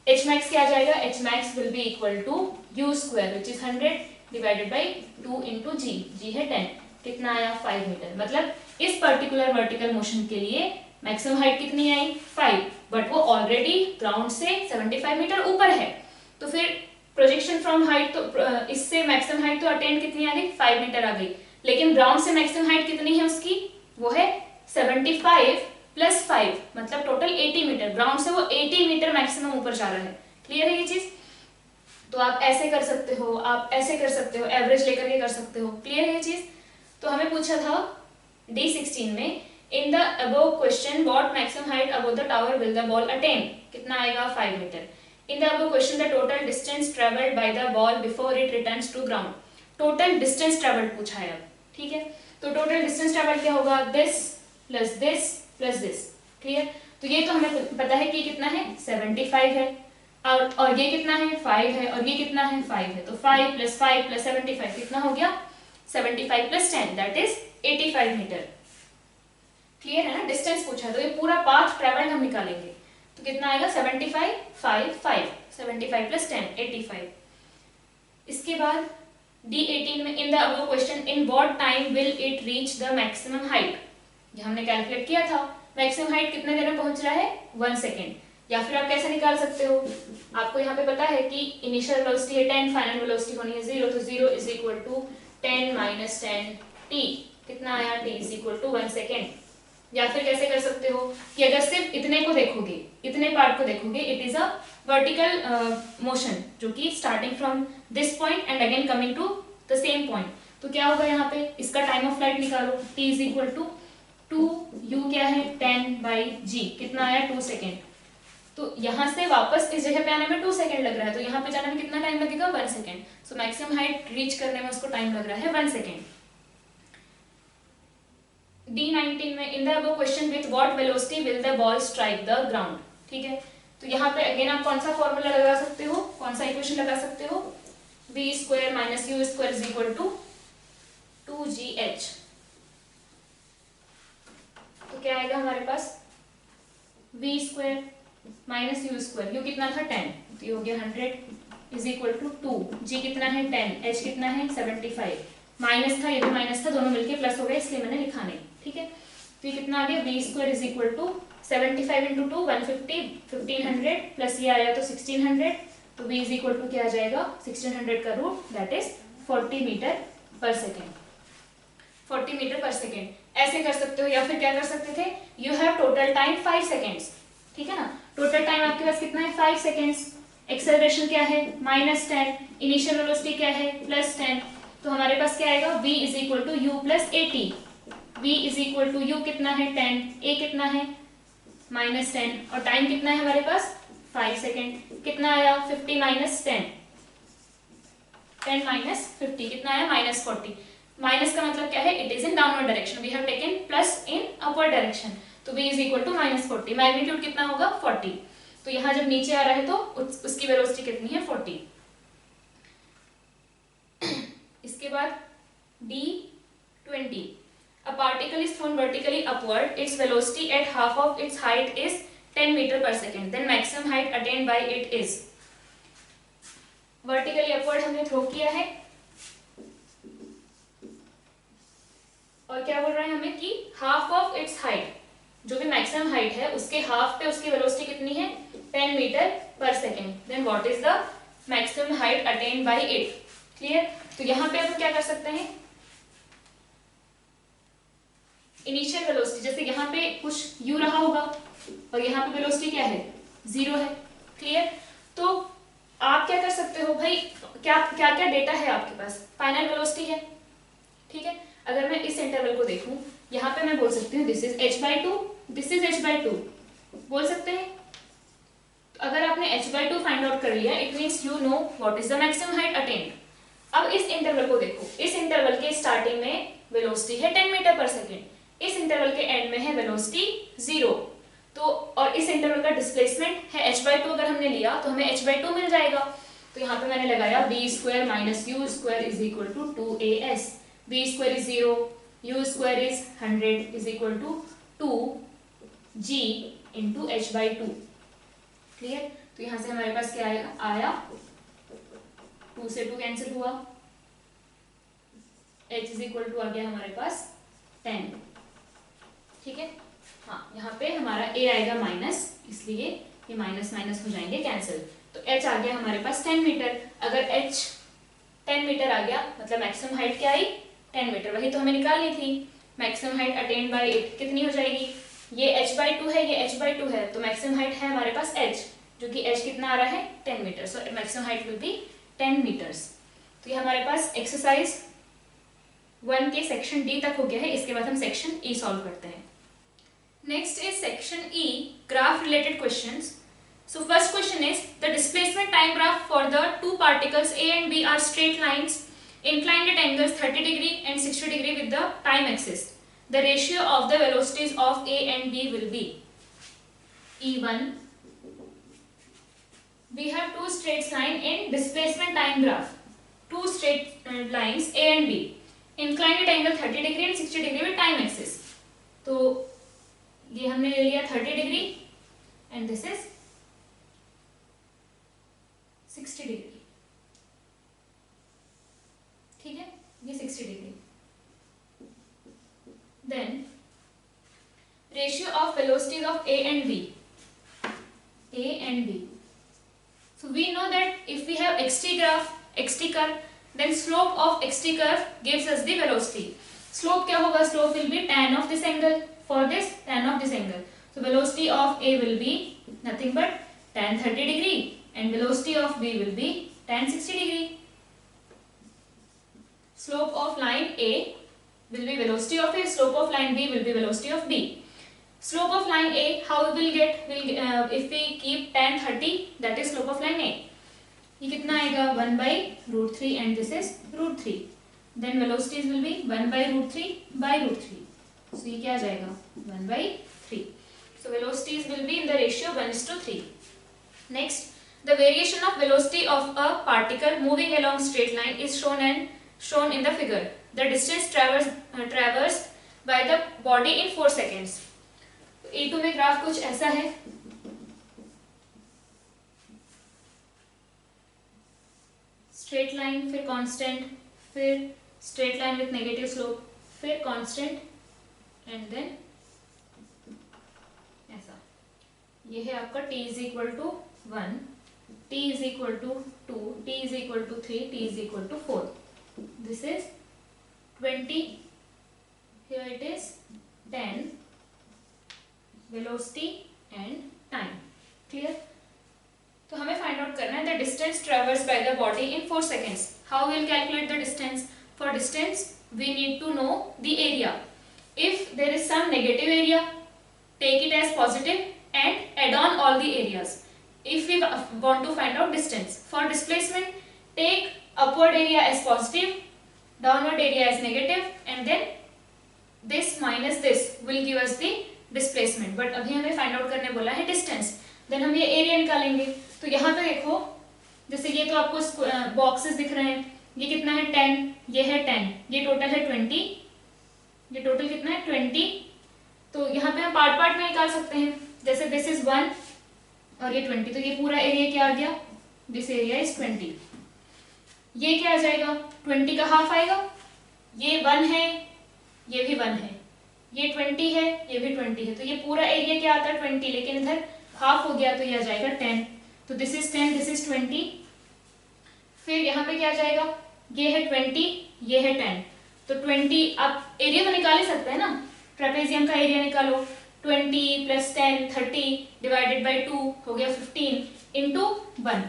Speaker 1: h max क्या आ जाएगा, h max will be equal to u square which is 100 divided by 2 into g है 10, कितना आया 5 मीटर। मतलब इस पर्टिकुलर वर्टिकल मोशन के लिए मैक्सिमम हाइट कितनी आई 5, बट वो ऑलरेडी ग्राउंड से 75 मीटर ऊपर है, तो फिर प्रोजेक्शन फ्रॉम हाइट, तो इससे मैक्सिमम हाइट तो अटेन कितनी आ गई 5 मीटर आ गई, लेकिन ग्राउंड से मैक्सिमम हाइट कितनी है उसकी, वो है 75 प्लस 5, मतलब टोटल 80 मीटर, ग्राउंड से वो 80 मीटर मैक्सिमम ऊपर जा रहा है। क्लियर है ये चीज। तो आप ऐसे कर सकते हो, आप ऐसे कर सकते हो, एवरेज लेकर के कर सकते हो। क्लियर है ये चीज। तो हमें पूछा था D16 में in the above question what maximum height above the tower will the ball attain, कितना आएगा 5 meter. In the above question the total distance travelled by the ball before it returns to ground, total distance travelled पूछा है अब। ठीक है, तो टोटल डिस्टेंस ट्रेवल्ड क्या होगा, this plus this plus this. Clear. तो ये तो हमें पता है कि कितना है 75 है, और ये कितना है 5 है, और ये कितना है 5 है, तो 5 प्लस 5 प्लस 75 कितना हो गया 75 plus 10 that is 85 meter. Clear है ना, डिस्टेंस पूछा है तो ये पूरा पाथ ट्रेवल्ड हम निकालेंगे, तो कितना आएगा 75 5 5 75 प्लस 10 85। इसके बाद D18 में in the above question in what time will it reach the maximum height, ये हमने कैलकुलेट किया था, मैक्सिमम हाइट कितने देर में पहुंच रहा है 1 सेकेंड। या फिर आप कैसे निकाल सकते हो, आपको यहाँ पे पता है कि इनिशियल वेलोसिटी है 10, फाइनल वेलोसिटी होनी है 0, तो 0 is equal to 10 minus 10 t, कितना आया t is equal to 1 second. या फिर कैसे कर सकते हो कि अगर सिर्फ इतने को देखोगे, इतने पार्ट को देखोगे, it is a vertical motion जो कि starting from this point and again coming to the same point, तो क्या होगा यहाँ पे इसका टाइम ऑफ फ्लाइट निकालो, t is equal to 2 u क्या है 10 बाई g, कितना आया 2 सेकेंड। तो यहाँ से वापस इस जगह पे आने में 2 सेकंड लग रहा है, तो यहाँ पे जाने में कितना टाइम लगेगा 1 सेकंड। सो मैक्सिमम हाइट रीच करने में उसको टाइम लग रहा है 1 सेकंड। D19 में in the above question with what velocity will the ball strike the ground. ठीक है, तो यहाँ पे अगेन आप कौन सा फॉर्मूला लगा सकते हो, कौन सा इक्वेशन लगा सकते हो, v square minus u square is equal to 2gh। तो क्या आएगा हमारे पास, v square minus u square, u कितना था 10, तो ये हो गया 100 इज इक्वल टू 2, g कितना है 10, h कितना है 75, माइनस था, ये भी माइनस था, दोनों मिलके प्लस हो गए इसलिए मैंने लिखा नहीं। ठीक है, तो ये कितना आ गया, v square is equal to 75 into 2 150, 1500 plus ये आया तो 1600, तो v इज इक्वल टू क्या आ जाएगा 1600 का रूट दैट इज 40 मीटर पर सेकेंड। 40 मीटर पर सेकेंड ऐसे कर सकते हो, या फिर क्या कर सकते थे, you have total time 5 seconds. ठीक है ना, टोटल टाइम आपके पास कितना है 5 सेकेंड्स, एक्सेलरेशन क्या है -10, इनिशियल वेलोसिटी क्या है +10, तो हमारे पास क्या आएगा v is equal to u plus 80, v is equal to u कितना है 10, a कितना है -10 और टाइम कितना है हमारे पास 5 सेकेंड, कितना आया 50 माइनस 10, 10 माइनस 50 कितना आया -40। माइनस का मतलब क्या है, it is in downward direction, we have taken plus in upward direction, तो v is equal to -40, magnitude कितना होगा 40, तो यहाँ जब नीचे आ रहा है तो उसकी वेलोसिटी कितनी है 40। इसके बाद D20, a particle is thrown vertically upward, its velocity at half of its height is 10 meter per second, then maximum height attained by it is। vertically upward हमने थ्रो किया है और क्या बोल रहा है हमें कि हाफ ऑफ इट्स हाइट, जो भी मैक्सिमम हाइट है उसके हाफ पे उसकी वेलोसिटी कितनी है 10 मीटर पर second, then what is the maximum height attained by it. Clear, तो यहाँ पे हम क्या कर सकते हैं, इनिशियल वेलोसिटी, जैसे यहाँ पे कुछ u रहा होगा और यहाँ पे वेलोसिटी क्या है 0 है। क्लियर, तो आप क्या कर सकते हो भाई, क्या क्या क्या डेटा है आपके पास, फाइनल वेलोसिटी है। ठीक है, अगर मैं इस इंटरवल को देखूं, यहाँ पे मैं बोल सकती हूँ this is h/2, this is h/2 बोल सकते हैं। तो अगर आपने h/2 फाइंड आउट कर लिया, it means you know what is the maximum height attend. अब इस इंटरवल को देखो, इस इंटरवल के स्टार्टिंग में वेलोसिटी है 10 मीटर पर सेकेंड, इस इंटरवल के एंड में है वेलोसिटी 0, तो और इस इंटरवल का डिस्प्लेसमेंट है h/2, अगर हमने लिया तो हमें h/2 मिल जाएगा। तो यहाँ पे मैंने लगाया v square minus u square is equal to 2as, v square is 0, u square is 100 is equal to 2g into h/2। Clear, तो यहाँ से हमारे पास क्या आया 2 से 2 कैंसिल हुआ, h इज इक्वल टू आ गया हमारे पास 10। ठीक है, हाँ यहाँ पे हमारा a आएगा माइनस, इसलिए ये माइनस माइनस हो जाएंगे कैंसिल, तो h आ गया हमारे पास 10 मीटर। अगर h 10 मीटर आ गया मतलब मैक्सिमम हाइट क्या आई 10 मीटर, वही तो हमें निकालनी थी। Maximum height attained by it कितनी हो जाएगी, ये h/2 है, ये h/2 है, तो मैक्सिमम हाइट है हमारे पास h, जो कि h कितना आ रहा है 10 meter, so maximum height will be 10 meters. तो ये हमारे पास एक्सरसाइज 1 के सेक्शन डी तक हो गया है, इसके बाद हम सेक्शन ई सॉल्व करते हैं। Next is section E, graph related questions. So first question is, the displacement time graph for the two particles A and B are straight lines inclined at angles 30 degree and 60 degree with the time axis. The ratio of the velocities of A and B will be E1. We have two straight lines in displacement time graph. Two straight lines A and B inclined at angle 30 degree and 60 degree with time axis. तो ये हमने ले लिया 30 degree and this is 60 degree. ठीक है, ये 60 degree. Then ratio of velocities of A and B, A and B. So we know that if we have xt curve, then slope of xt curve gives us the velocity. Slope क्या होगा, slope will be tan of this angle, for this tan of this angle. So velocity of A will be nothing but tan 30 degree and velocity of B will be tan 60 degree. Slope of line A will be velocity of A, slope of line B will be velocity of B. Slope of line A, how we will get, if we keep tan 30, that is slope of line A. ये कितना आएगा 1 by root 3 and this is root 3. Then velocities will be 1 by root 3 by root 3. So ये क्या आ जाएगा 1 by 3. So velocities will be in the ratio 1:3. Next, the variation of velocity of a particle moving along straight line is shown in the figure. The distance traversed by the body in 4 seconds. A2 में ग्राफ कुछ ऐसा है, स्ट्रेट लाइन, फिर कांस्टेंट, फिर straight line with negative slope, फिर कांस्टेंट एंड देन ऐसा. ये है आपका t is equal to 1, t is equal to 2, t is equal to 3, t is equal to 4. This is 20, here it is 10, velocity and time. Clear? तो हमें फाइंड आउट करना है the distance traverse by the body in 4 seconds. How will calculate the distance? For distance we need to know the area. If there is some negative area, take it as positive and add on all the areas. If we want to find out distance for displacement, take upward area as positive, downward area as negative and then this minus this will give us the displacement. But अभी हमें फाइंड आउट करने बोला है डिस्टेंस. देन हम ये एरिया निकालेंगे. तो यहाँ पे देखो, जैसे ये तो आपको बॉक्सेस दिख रहे हैं, ये कितना है 10, ये है 10, ये टोटल है 20, ये टोटल कितना है 20. तो यहाँ पे हम पार्ट पार्ट में निकाल सकते हैं. जैसे दिस इज 1 और ये 20, तो ये पूरा एरिया क्या आ गया, दिस एरिया इज 20. ये क्या आ जाएगा 20 का हाफ आएगा. ये 1 है, ये भी 1 है, ये 20 है, ये भी 20 है. तो ये पूरा एरिया क्या आता है 20, लेकिन इधर हाफ हो गया तो ये आ जाएगा 10. तो दिस इज 10, दिस इज 20. फिर यहाँ पे क्या आ जाएगा, ये है 20, ये है 10. तो 20, आप एरिया तो निकाल ही सकते हैं ना, ट्रेपेजियम का एरिया निकालो. 20 प्लस 10 30 डिवाइडेड बाई 2 हो गया 15 इंटू 1.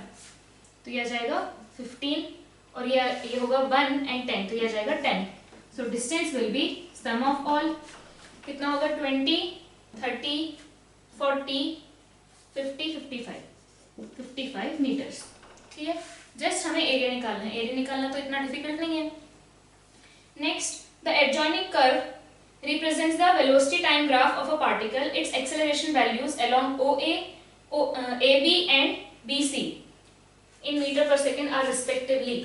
Speaker 1: तो ये आ जाएगा 15 और ये होगा 1 एंड 10, तो ये आ जाएगा 10. So distance will be sum of all. कितना होगा 20 30 40 50 55 मीटर्स. ठीक है, जस्ट हमें एरिया निकालना है. एरिया निकालना तो इतना डिफिकल्ट नहीं है. Next, the adjoining curve represents the velocity time graph of a particle. It's acceleration values along OA, AB and BC in meter per second are respectively.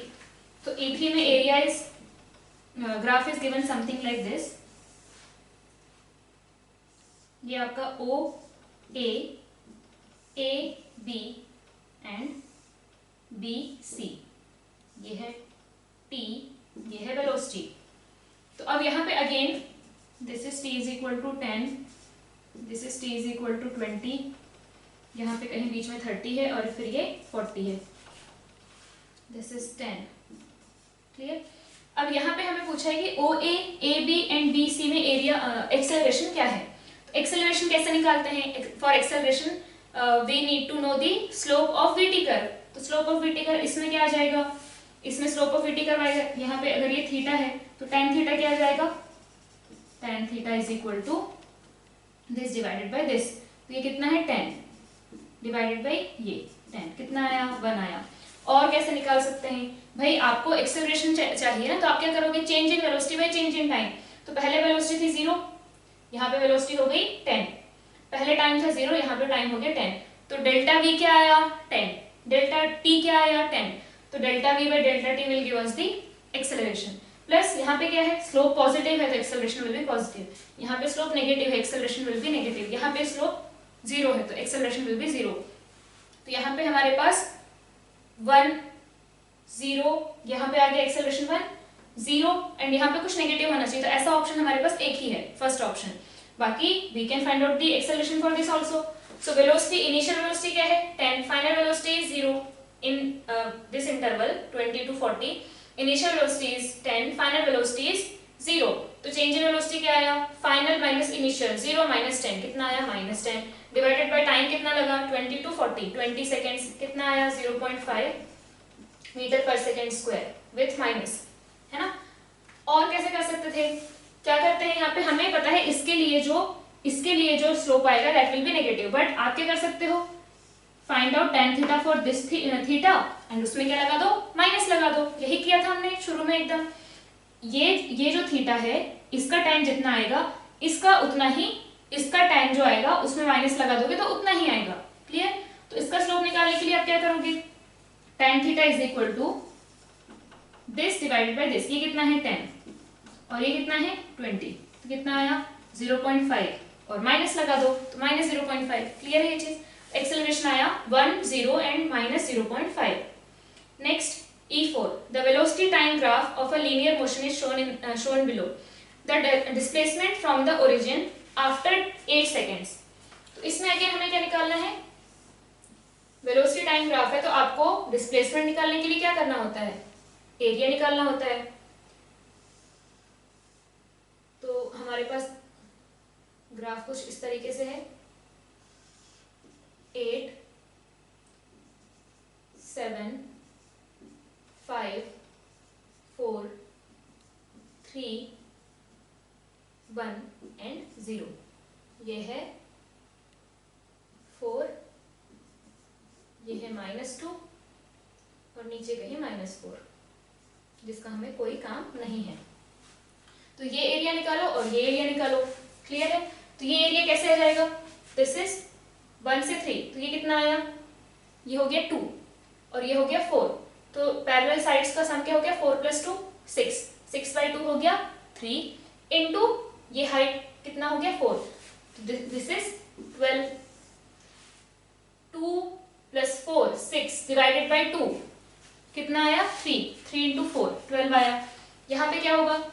Speaker 1: So E3 में area is graph is given something like this. ये आपका OA, AB and BC. ये है T, ये है वेलोसिटी. तो अब यहाँ पे again this is T is equal to 10, this is T is equal to 20, यहाँ पे कहीं बीच में 30 है और फिर ये 40 है. This is 10. क्लियर? अब यहाँ पे हमें पूछा है कि OA, AB एंड BC में एरिया एक्सेलरेशन क्या है. एक्सेलरेशन कैसे निकालते हैं? For acceleration we need to know the slope of VT curve. तो स्लोप ऑफ VT कर्व इसमें क्या आ जाएगा, इसमें स्लोप ऑफ VT कर्व आएगा. यहाँ पे अगर ये थीटा है तो tan थीटा क्या आ जाएगा, tan theta is equal to this divided by this. तो ये कितना है 10 डिवाइडेड बाय ये 10, कितना आया 1 आया. और कैसे निकाल सकते हैं भाई, आपको एक्सेलरेशन चाहिए ना, तो आप क्या करोगे, change in velocity by change in time. तो पहले वेलोसिटी थी 0, यहाँ पे वेलोसिटी हो गई 10. पहले टाइम था 0, यहाँ पे टाइम हो गया 10. तो डेल्टा V क्या आया 10, डेल्टा T क्या आया 10. तो delta V by delta T will give us the acceleration. Plus यहाँ पे क्या है, स्लोप पॉजिटिव है तो एक्सेलरेशन विल बी पॉजिटिव. यहाँ पे स्लोप नेगेटिव है, एक्सेलरेशन विल बी नेगेटिव. यहाँ पे स्लोप 0 है तो एक्सेलरेशन विल बी 0. तो यहाँ पे हमारे पास 1 0, यहाँ पे आ गया एक्सेलरेशन 1 0 एंड यहाँ पे कुछ नेगेटिव होना चाहिए. तो ऐसा ऑप्शन हमारे पास एक ही है, फर्स्ट ऑप्शन. बाकी we can find out the acceleration for this also. So velocity, initial velocity क्या है 10, final velocity is 0 in this interval 20 to 40. Initial velocity is 10, final velocity is 0. तो चेंज इन वेलोसिटी क्या आया, फाइनल माइनस इनिशियल, 0 माइनस 10 कितना आया -10 डिवाइडेड बाय टाइम कितना लगा 20 to 40, 20 सेकेंड्स कितना आया 0.5 मीटर पर सेकेंड स्क्वायर विथ माइनस, है ना. और कैसे कर सकते थे, क्या करते हैं यहाँ पे, हमें पता है इसके लिए जो इसके लिए जो स्लोप आएगा that will be negative. But आप क्या कर सकते हो, find out tan theta for this theta and उसमें क्या लगा दो, माइनस लगा दो। यही किया था हमने शुरू में एकदम। ये जो थीटा है इसका tan जितना आएगा इसका उतना ही, इसका tan जो आएगा उसमें माइनस लगा दोगे तो उतना ही आएगा। क्लियर? तो इसका स्लोप निकालने के लिए आप क्या करोगे, tan theta is equal to this divided by this. ये कितना है 10 और ये कितना है 20, तो कितना आया 0.5 और माइनस लगा दो तो माइनस 0.5। क्लियर है ये चीज? एक्सेलरेशन आया 1 0 and minus 0.5। Next E4, the velocity time graph of a linear motion is shown below. The displacement from the origin after 8 seconds. तो इसमें अगेन हमें क्या निकालना है, वेलोसिटी टाइम ग्राफ है तो आपको डिस्प्लेसमेंट निकालने के लिए क्या करना होता है, एरिया निकालना होता है। तो हमारे पास ग्राफ कुछ इस तरीके से है, 8 7 5 4 3 1 एंड 0। ये है 4, ये है -2 और नीचे कहीं -4 जिसका हमें कोई काम नहीं है। तो ये एरिया निकालो और ये एरिया निकालो। क्लियर है? तो ये एरिया कैसे आ जाएगा, दिस इज 1 से 3 तो ये कितना आया, ये हो गया 2 और ये हो गया 4। तो पैरेलल साइड्स का सम क्या हो गया 4 + 2 6, 6/2 हो गया 3 इनटू ये हाइट कितना हो गया 4, तो दिस इज 12। 2 + 4 6 डिवाइडेड बाय 2 कितना आया 3, 3 × 4 12 आया। यहाँ पे क्या होगा,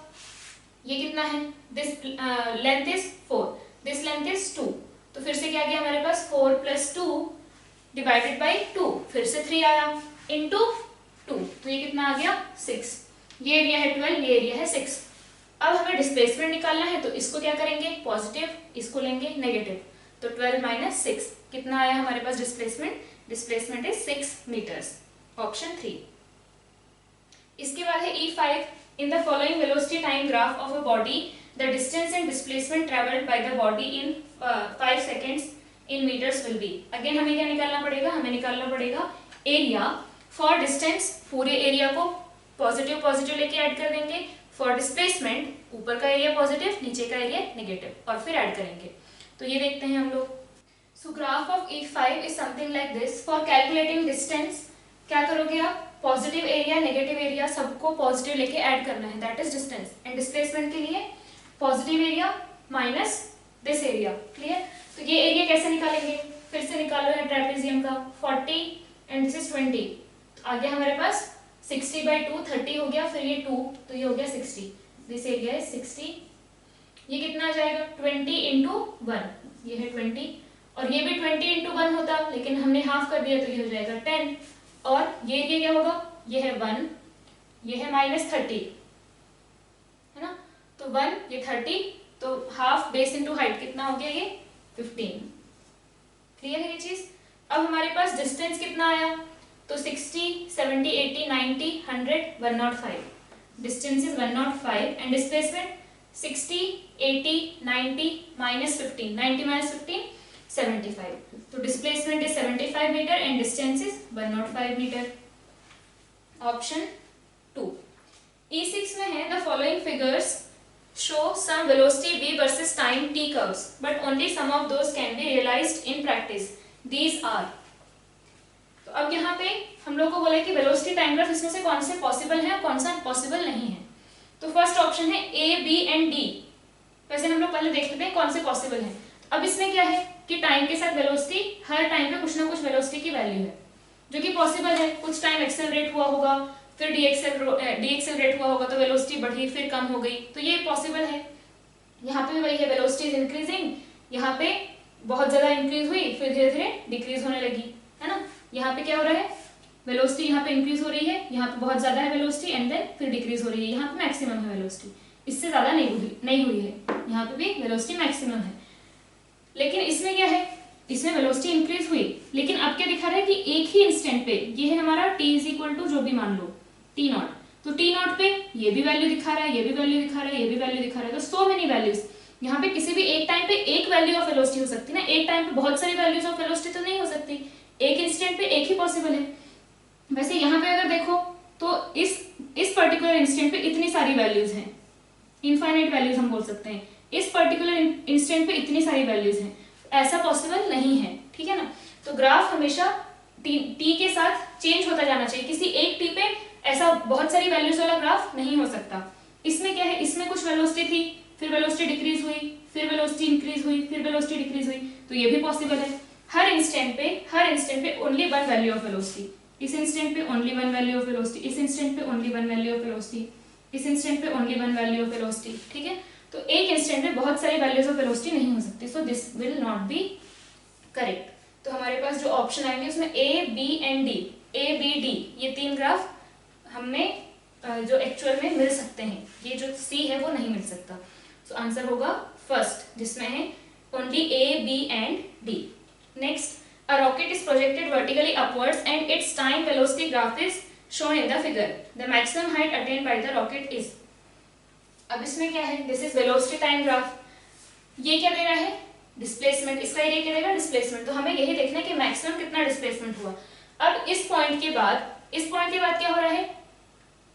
Speaker 1: ये कितना है, this length is 4, this length is 2, तो फिर से क्या गया हमारे पास 4 + 2 डिवाइडेड बाय 2, फिर से 3 आया इनटू 2, तो ये कितना आ गया 6। ये एरिया है 12, ये एरिया है 6। अब हमें डिस्प्लेसमेंट निकालना है तो इसको क्या करेंगे पॉजिटिव, इसको लेंगे नेगेटिव, तो 12 - 6 कितना आया हमारे पास displacement, displacement is 6 metres, option 3। इसके बाद है E5, in the following velocity time graph of a body the distance and displacement travelled by the body in 5 seconds in metres will be. Again हमें क्या निकालना पड़ेगा, हमें निकालना पड़ेगा एरिया फॉर डिस्टेंस, पूरे एरिया को पॉजिटिव पॉजिटिव लेके ऐड कर देंगे, फॉर डिस्प्लेसमेंट ऊपर का एरिया पॉजिटिव नीचे का एरिया नेगेटिव और फिर ऐड करेंगे। तो ये देखते हैं हम लोग। सो graph of E5 is something like this. For calculating distance क्या करोगे आप, पॉजिटिव एरिया नेगेटिव एरिया सबको पॉजिटिव लेके ऐड करना है, that is distance. And displacement के लिए positive area minus this area. Clear? तो ये एरिया कैसे निकालेंगे, फिर से निकालो है ट्रेपेजियम का, 40 एंड दिस इज 20, आगे हमारे पास 60/2 30 हो गया, फिर ये 2 तो ये हो गया 60, दिस एरिया है 60। ये कितना आ जाएगा 20 × 1, ये है 20 और ये भी 20 × 1 होता लेकिन हमने हाफ कर दिया तो ये हो जाएगा 10 और ये एरिया क्या होगा, ये है 1, ये है -30 है ना, तो 1 ये 30 तो हाफ बेस इनटू हाइट कितना हो गया ये 15। क्लियर है ये चीज? अब हमारे पास डिस्टेंस कितना आया, तो 60 70 80 90 100 105, डिस्टेंस इज 105 एंड डिस्प्लेसमेंट 60 80 90 -15, 90 - 15 75, तो displacement is 75 metre and distance is 105 metre, option 2। E6 में है the following figures show some velocity v versus time t curves but only some of those can be realized in practice, these are। तो अब यहाँ पे हम लोग को बोला कि वेलोसिटी टाइम ग्राफ इसमें से कौन से पॉसिबल है और कौन सा पॉसिबल नहीं है। तो फर्स्ट ऑप्शन है A, B एंड D। वैसे हम लोग पहले देख लेते हैं कौन से पॉसिबल है। अब इसमें क्या है कि टाइम के साथ वेलोसिटी, हर टाइम पे कुछ ना कुछ वेलोसिटी की वैल्यू है जो कि पॉसिबल है। कुछ टाइम एक्सेलरेट हुआ होगा, फिर डीएक्सेलरेट हुआ होगा तो वेलोसिटी बढ़ी फिर कम हो गई, तो ये पॉसिबल है। यहाँ पे भी वही है, वेलोसिटी इज इंक्रीजिंग, यहाँ पे बहुत ज्यादा इंक्रीज हुई फिर धीरे धीरे डिक्रीज होने लगी, है ना। यहाँ पे क्या हो रहा है, वेलोसिटी यहाँ पे इंक्रीज हो रही है, यहाँ पे बहुत ज्यादा है वेलोसिटी एंड देन फिर डिक्रीज हो रही है, यहाँ पे मैक्सिमम है वेलोसिटी, इससे ज्यादा नहीं हुई है, यहाँ पे भी वेलोसिटी मैक्सिमम है। लेकिन इसमें क्या है, इसमें वेलोसिटी इंक्रीज हुई लेकिन अब क्या दिखा रहा है कि एक ही इंस्टेंट पे, ये है हमारा t = जो भी मान लो t0, तो t0 पे ये भी वैल्यू दिखा रहा है, ये भी वैल्यू दिखा रहा है, ये भी वैल्यू दिखा रहा है, तो सो मेनी वैल्यूज यहाँ पे किसी भी एक टाइम पे एक वैल्यू ऑफ वेलोसिटी हो सकती है ना, एक टाइम पे बहुत सारी वैल्यूज ऑफ वेलोसिटी तो नहीं हो सकती, एक इंस्टेंट पे एक ही पॉसिबल है। वैसे यहाँ पे अगर देखो तो इस पर्टिकुलर इंस्टेंट पे इतनी सारी वैल्यूज हैं, इनफाइनाइट वैल्यूज हम बोल सकते हैं, इस पर्टिकुलर इंस्टेंट पे इतनी सारी वैल्यूज हैं, ऐसा पॉसिबल नहीं है, ठीक है ना। तो ग्राफ हमेशा टी के साथ चेंज होता जाना चाहिए, किसी एक टी पे ऐसा बहुत सारी वैल्यूज वाला ग्राफ नहीं हो सकता। इसमें क्या है, इसमें कुछ वेलोसिटी थी, फिर वेलोसिटी डिक्रीज हुई, फिर वेलोसिटी इंक्रीज हुई, फिर वेलोसिटी डिक्रीज हुई, तो ये भी पॉसिबल है। हर इंस्टेंट पे only one value of velocity, इस इंस्टेंट पे only one value of velocity, इस इंस्टेंट पे only one value of velocity, इस इंस्टेंट पे only one value of velocity, ठीक है। तो एक इंस्टेंट में बहुत सारी वैल्यूज ऑफ वेलोसिटी नहीं हो सकती, so this will not be correct. तो हमारे पास जो ऑप्शन आएंगे उसमें A B and D, A B D ये तीन ग्राफ हमें जो एक्चुअल में मिल सकते हैं, ये जो सी है वो नहीं मिल सकता। सो आंसर होगा फर्स्ट, जिसमें है only A B and D. Next, a rocket is projected vertically upwards and its time velocity graph is shown in the figure. The maximum height attained by the rocket is. अब इसमें क्या है, this is velocity time graph, ये क्या दे रहा है, डिस्प्लेसमेंट, इसका एरिया क्या देगा, डिस्प्लेसमेंट। तो हमें यही देखना है कि मैक्सिमम कितना डिस्प्लेसमेंट हुआ। अब इस पॉइंट के बाद क्या हो रहा है,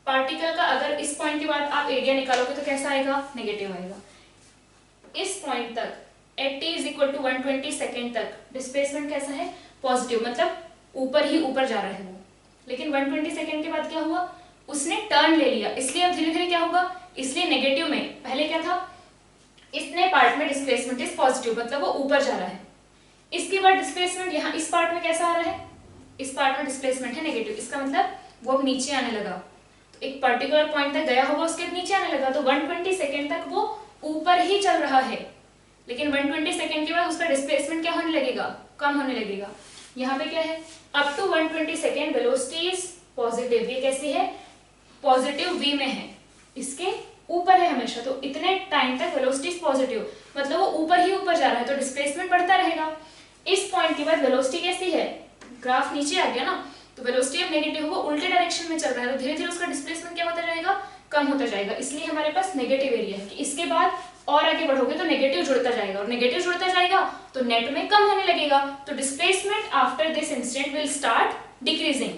Speaker 1: पार्टिकल का अगर इस पॉइंट के बाद आप एरिया निकालोगे तो कैसा आएगा, नेगेटिव आएगा। इस पॉइंट तक at T is equal to 120 second तक डिस्प्लेसमेंट कैसा है, पॉजिटिव, मतलब ऊपर ही ऊपर जा रहा है वो। लेकिन 120 सेकेंड के बाद क्या हुआ, उसने टर्न ले लिया, इसलिए अब धीरे धीरे क्या होगा, इसलिए नेगेटिव में पहले क्या था, इतने पार्ट में डिस्प्लेसमेंट इज पॉजिटिव, मतलब वो ऊपर जा रहा है। इसके बाद डिस्प्लेसमेंट यहाँ इस पार्ट में कैसा आ रहा है, इस पार्ट में डिस्प्लेसमेंट है नेगेटिव, इसका मतलब वो अब नीचे आने लगा। तो एक पर्टिकुलर पॉइंट तक गया होगा, उसके नीचे आने लगा, तो 120 सेकेंड तक वो ऊपर ही चल रहा है। लेकिन 120 सेकेंड के बाद उसका डिस्प्लेसमेंट क्या होने लगेगा, कम होने लगेगा। यहाँ पे क्या है, up to 120 second velocity is positive, ये कैसी है, पॉजिटिव वी में है, इसके ऊपर है हमेशा, तो इतने टाइम तक वेलोसिटी इज पॉजिटिव, मतलब वो ऊपर ही ऊपर जा रहा है, तो डिस्प्लेसमेंट बढ़ता रहेगा। इस पॉइंट के बाद वेलोसिटी कैसी है, ग्राफ नीचे आ गया ना, तो वेलोसिटी अब नेगेटिव, वो उल्टे डायरेक्शन में चल रहा है, तो धीरे धीरे उसका डिस्प्लेसमेंट क्या होता जाएगा, कम होता जाएगा। इसलिए हमारे पास नेगेटिव एरिया है कि इसके बाद और आगे बढ़ोगे तो नेगेटिव जुड़ता जाएगा, और नेगेटिव जुड़ता जाएगा तो नेट में कम होने लगेगा, तो displacement after this instant will start decreasing.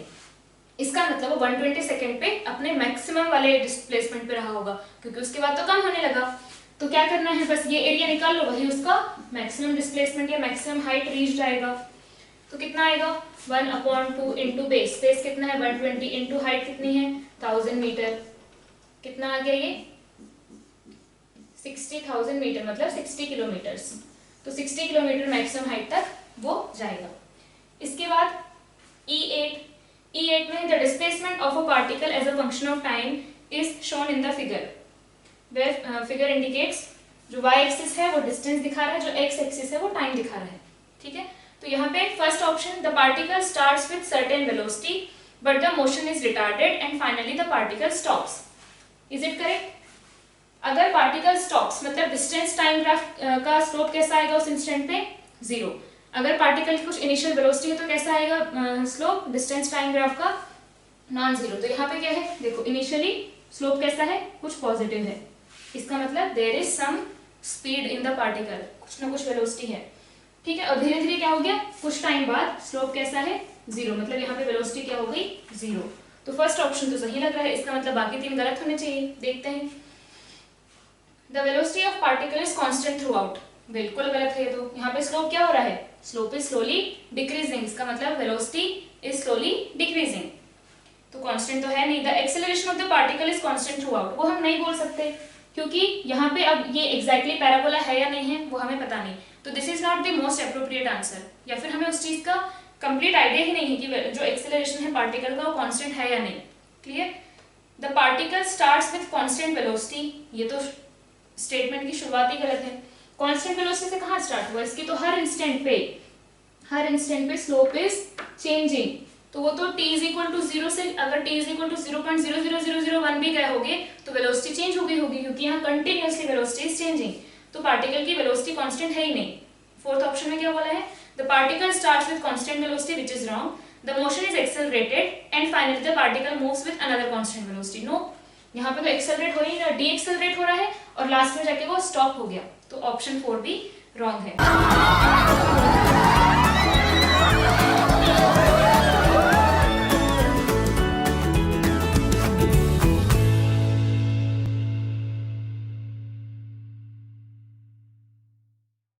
Speaker 1: इसका मतलब वो 120 सेकेंड पे अपने मैक्सिमम वाले डिस्प्लेसमेंट पे रहा होगा, क्योंकि उसके बाद तो कम होने लगा। तो क्या करना है, बस ये एरिया निकाल लो, वही उसका मैक्सिमम डिस्प्लेसमेंट या मैक्सिमम हाइट रीच जाएगा। तो कितना आएगा, 1/2 इंटू बेस, बेस कितना है 120, इंटू हाइट कितनी है 1000 मीटर, कितना आ गया ये 60,000 मीटर, मतलब 60 किलोमीटर्स। तो 60 किलोमीटर मैक्सिमम हाइट तक वो जाएगा। इसके बाद E8 में the displacement of a particle as a function of time is shown in the figure, where figure indicates, जो y एक्सिस है वो डिस्टेंस दिखा रहा है, जो x एक्सिस है वो टाइम दिखा रहा है, ठीक है। तो यहाँ पे first option, the particle starts with certain velocity but the motion is retarded and finally the particle stops, is it correct. अगर पार्टिकल स्टॉप्स मतलब डिस्टेंस टाइम ग्राफ का स्लोप कैसा आएगा उस इंस्टेंट पे, 0। अगर पार्टिकल की कुछ इनिशियल वेलोसिटी है तो कैसा आएगा स्लोप डिस्टेंस टाइम ग्राफ का, नॉन जीरो। तो यहाँ पे क्या है, देखो इनिशियली स्लोप कैसा है, कुछ पॉजिटिव है, इसका मतलब there is some speed in the particle, कुछ ना कुछ वेलोसिटी है, ठीक है। और धीरे धीरे क्या हो गया, कुछ टाइम बाद स्लोप कैसा है, 0, मतलब यहाँ पे वेलोसिटी क्या हो गई 0। तो फर्स्ट ऑप्शन तो सही लग रहा है, इसका मतलब बाकी तीन गलत होने चाहिए। देखते हैं, the velocity of particle is constant through out, बिल्कुल गलत है। तो यहाँ पे स्लोप क्या हो रहा है, स्लोप इज स्लोली डिक्रीजिंग, इसका मतलब वेलोसिटी इज स्लोली डिक्रीजिंग, तो कांस्टेंट तो है नहीं। The acceleration of the particle is constant through out, वो हम नहीं बोल सकते, क्योंकि यहाँ पे अब ये एग्जैक्टली पैराबोला है या नहीं है वो हमें पता नहीं, तो this is not the most appropriate answer, या फिर हमें उस चीज का कंप्लीट आइडिया ही नहीं है कि जो एक्सेलरेशन है पार्टिकल का वो कांस्टेंट है या नहीं। Clear. The particle starts with constant velocity, ये तो स्टेटमेंट की शुरुआत ही गलत है। कांस्टेंट वेलोसिटी से कहाँ स्टार्ट हुआ, इसकी तो हर इंस्टेंट पे स्लोप इज चेंजिंग, तो वो तो t इज इक्वल टू 0 से, अगर t इज इक्वल टू 0.00001 भी गए होगे तो वेलोसिटी चेंज हो गई होगी, क्योंकि यहाँ कंटिन्यूअसली वेलोसिटी इज चेंजिंग, तो पार्टिकल की वेलोसिटी कांस्टेंट है ही नहीं। फोर्थ ऑप्शन में क्या बोला है, the particle starts with constant velocity which is wrong, the motion is accelerated and finally the particle moves with another constant velocity. No, यहाँ पे तो एक्सेलरेट हो ही ना, डी एक्सेलरेट हो रहा है और लास्ट में जाके वो स्टॉप हो गया, तो ऑप्शन 4 भी रॉन्ग है।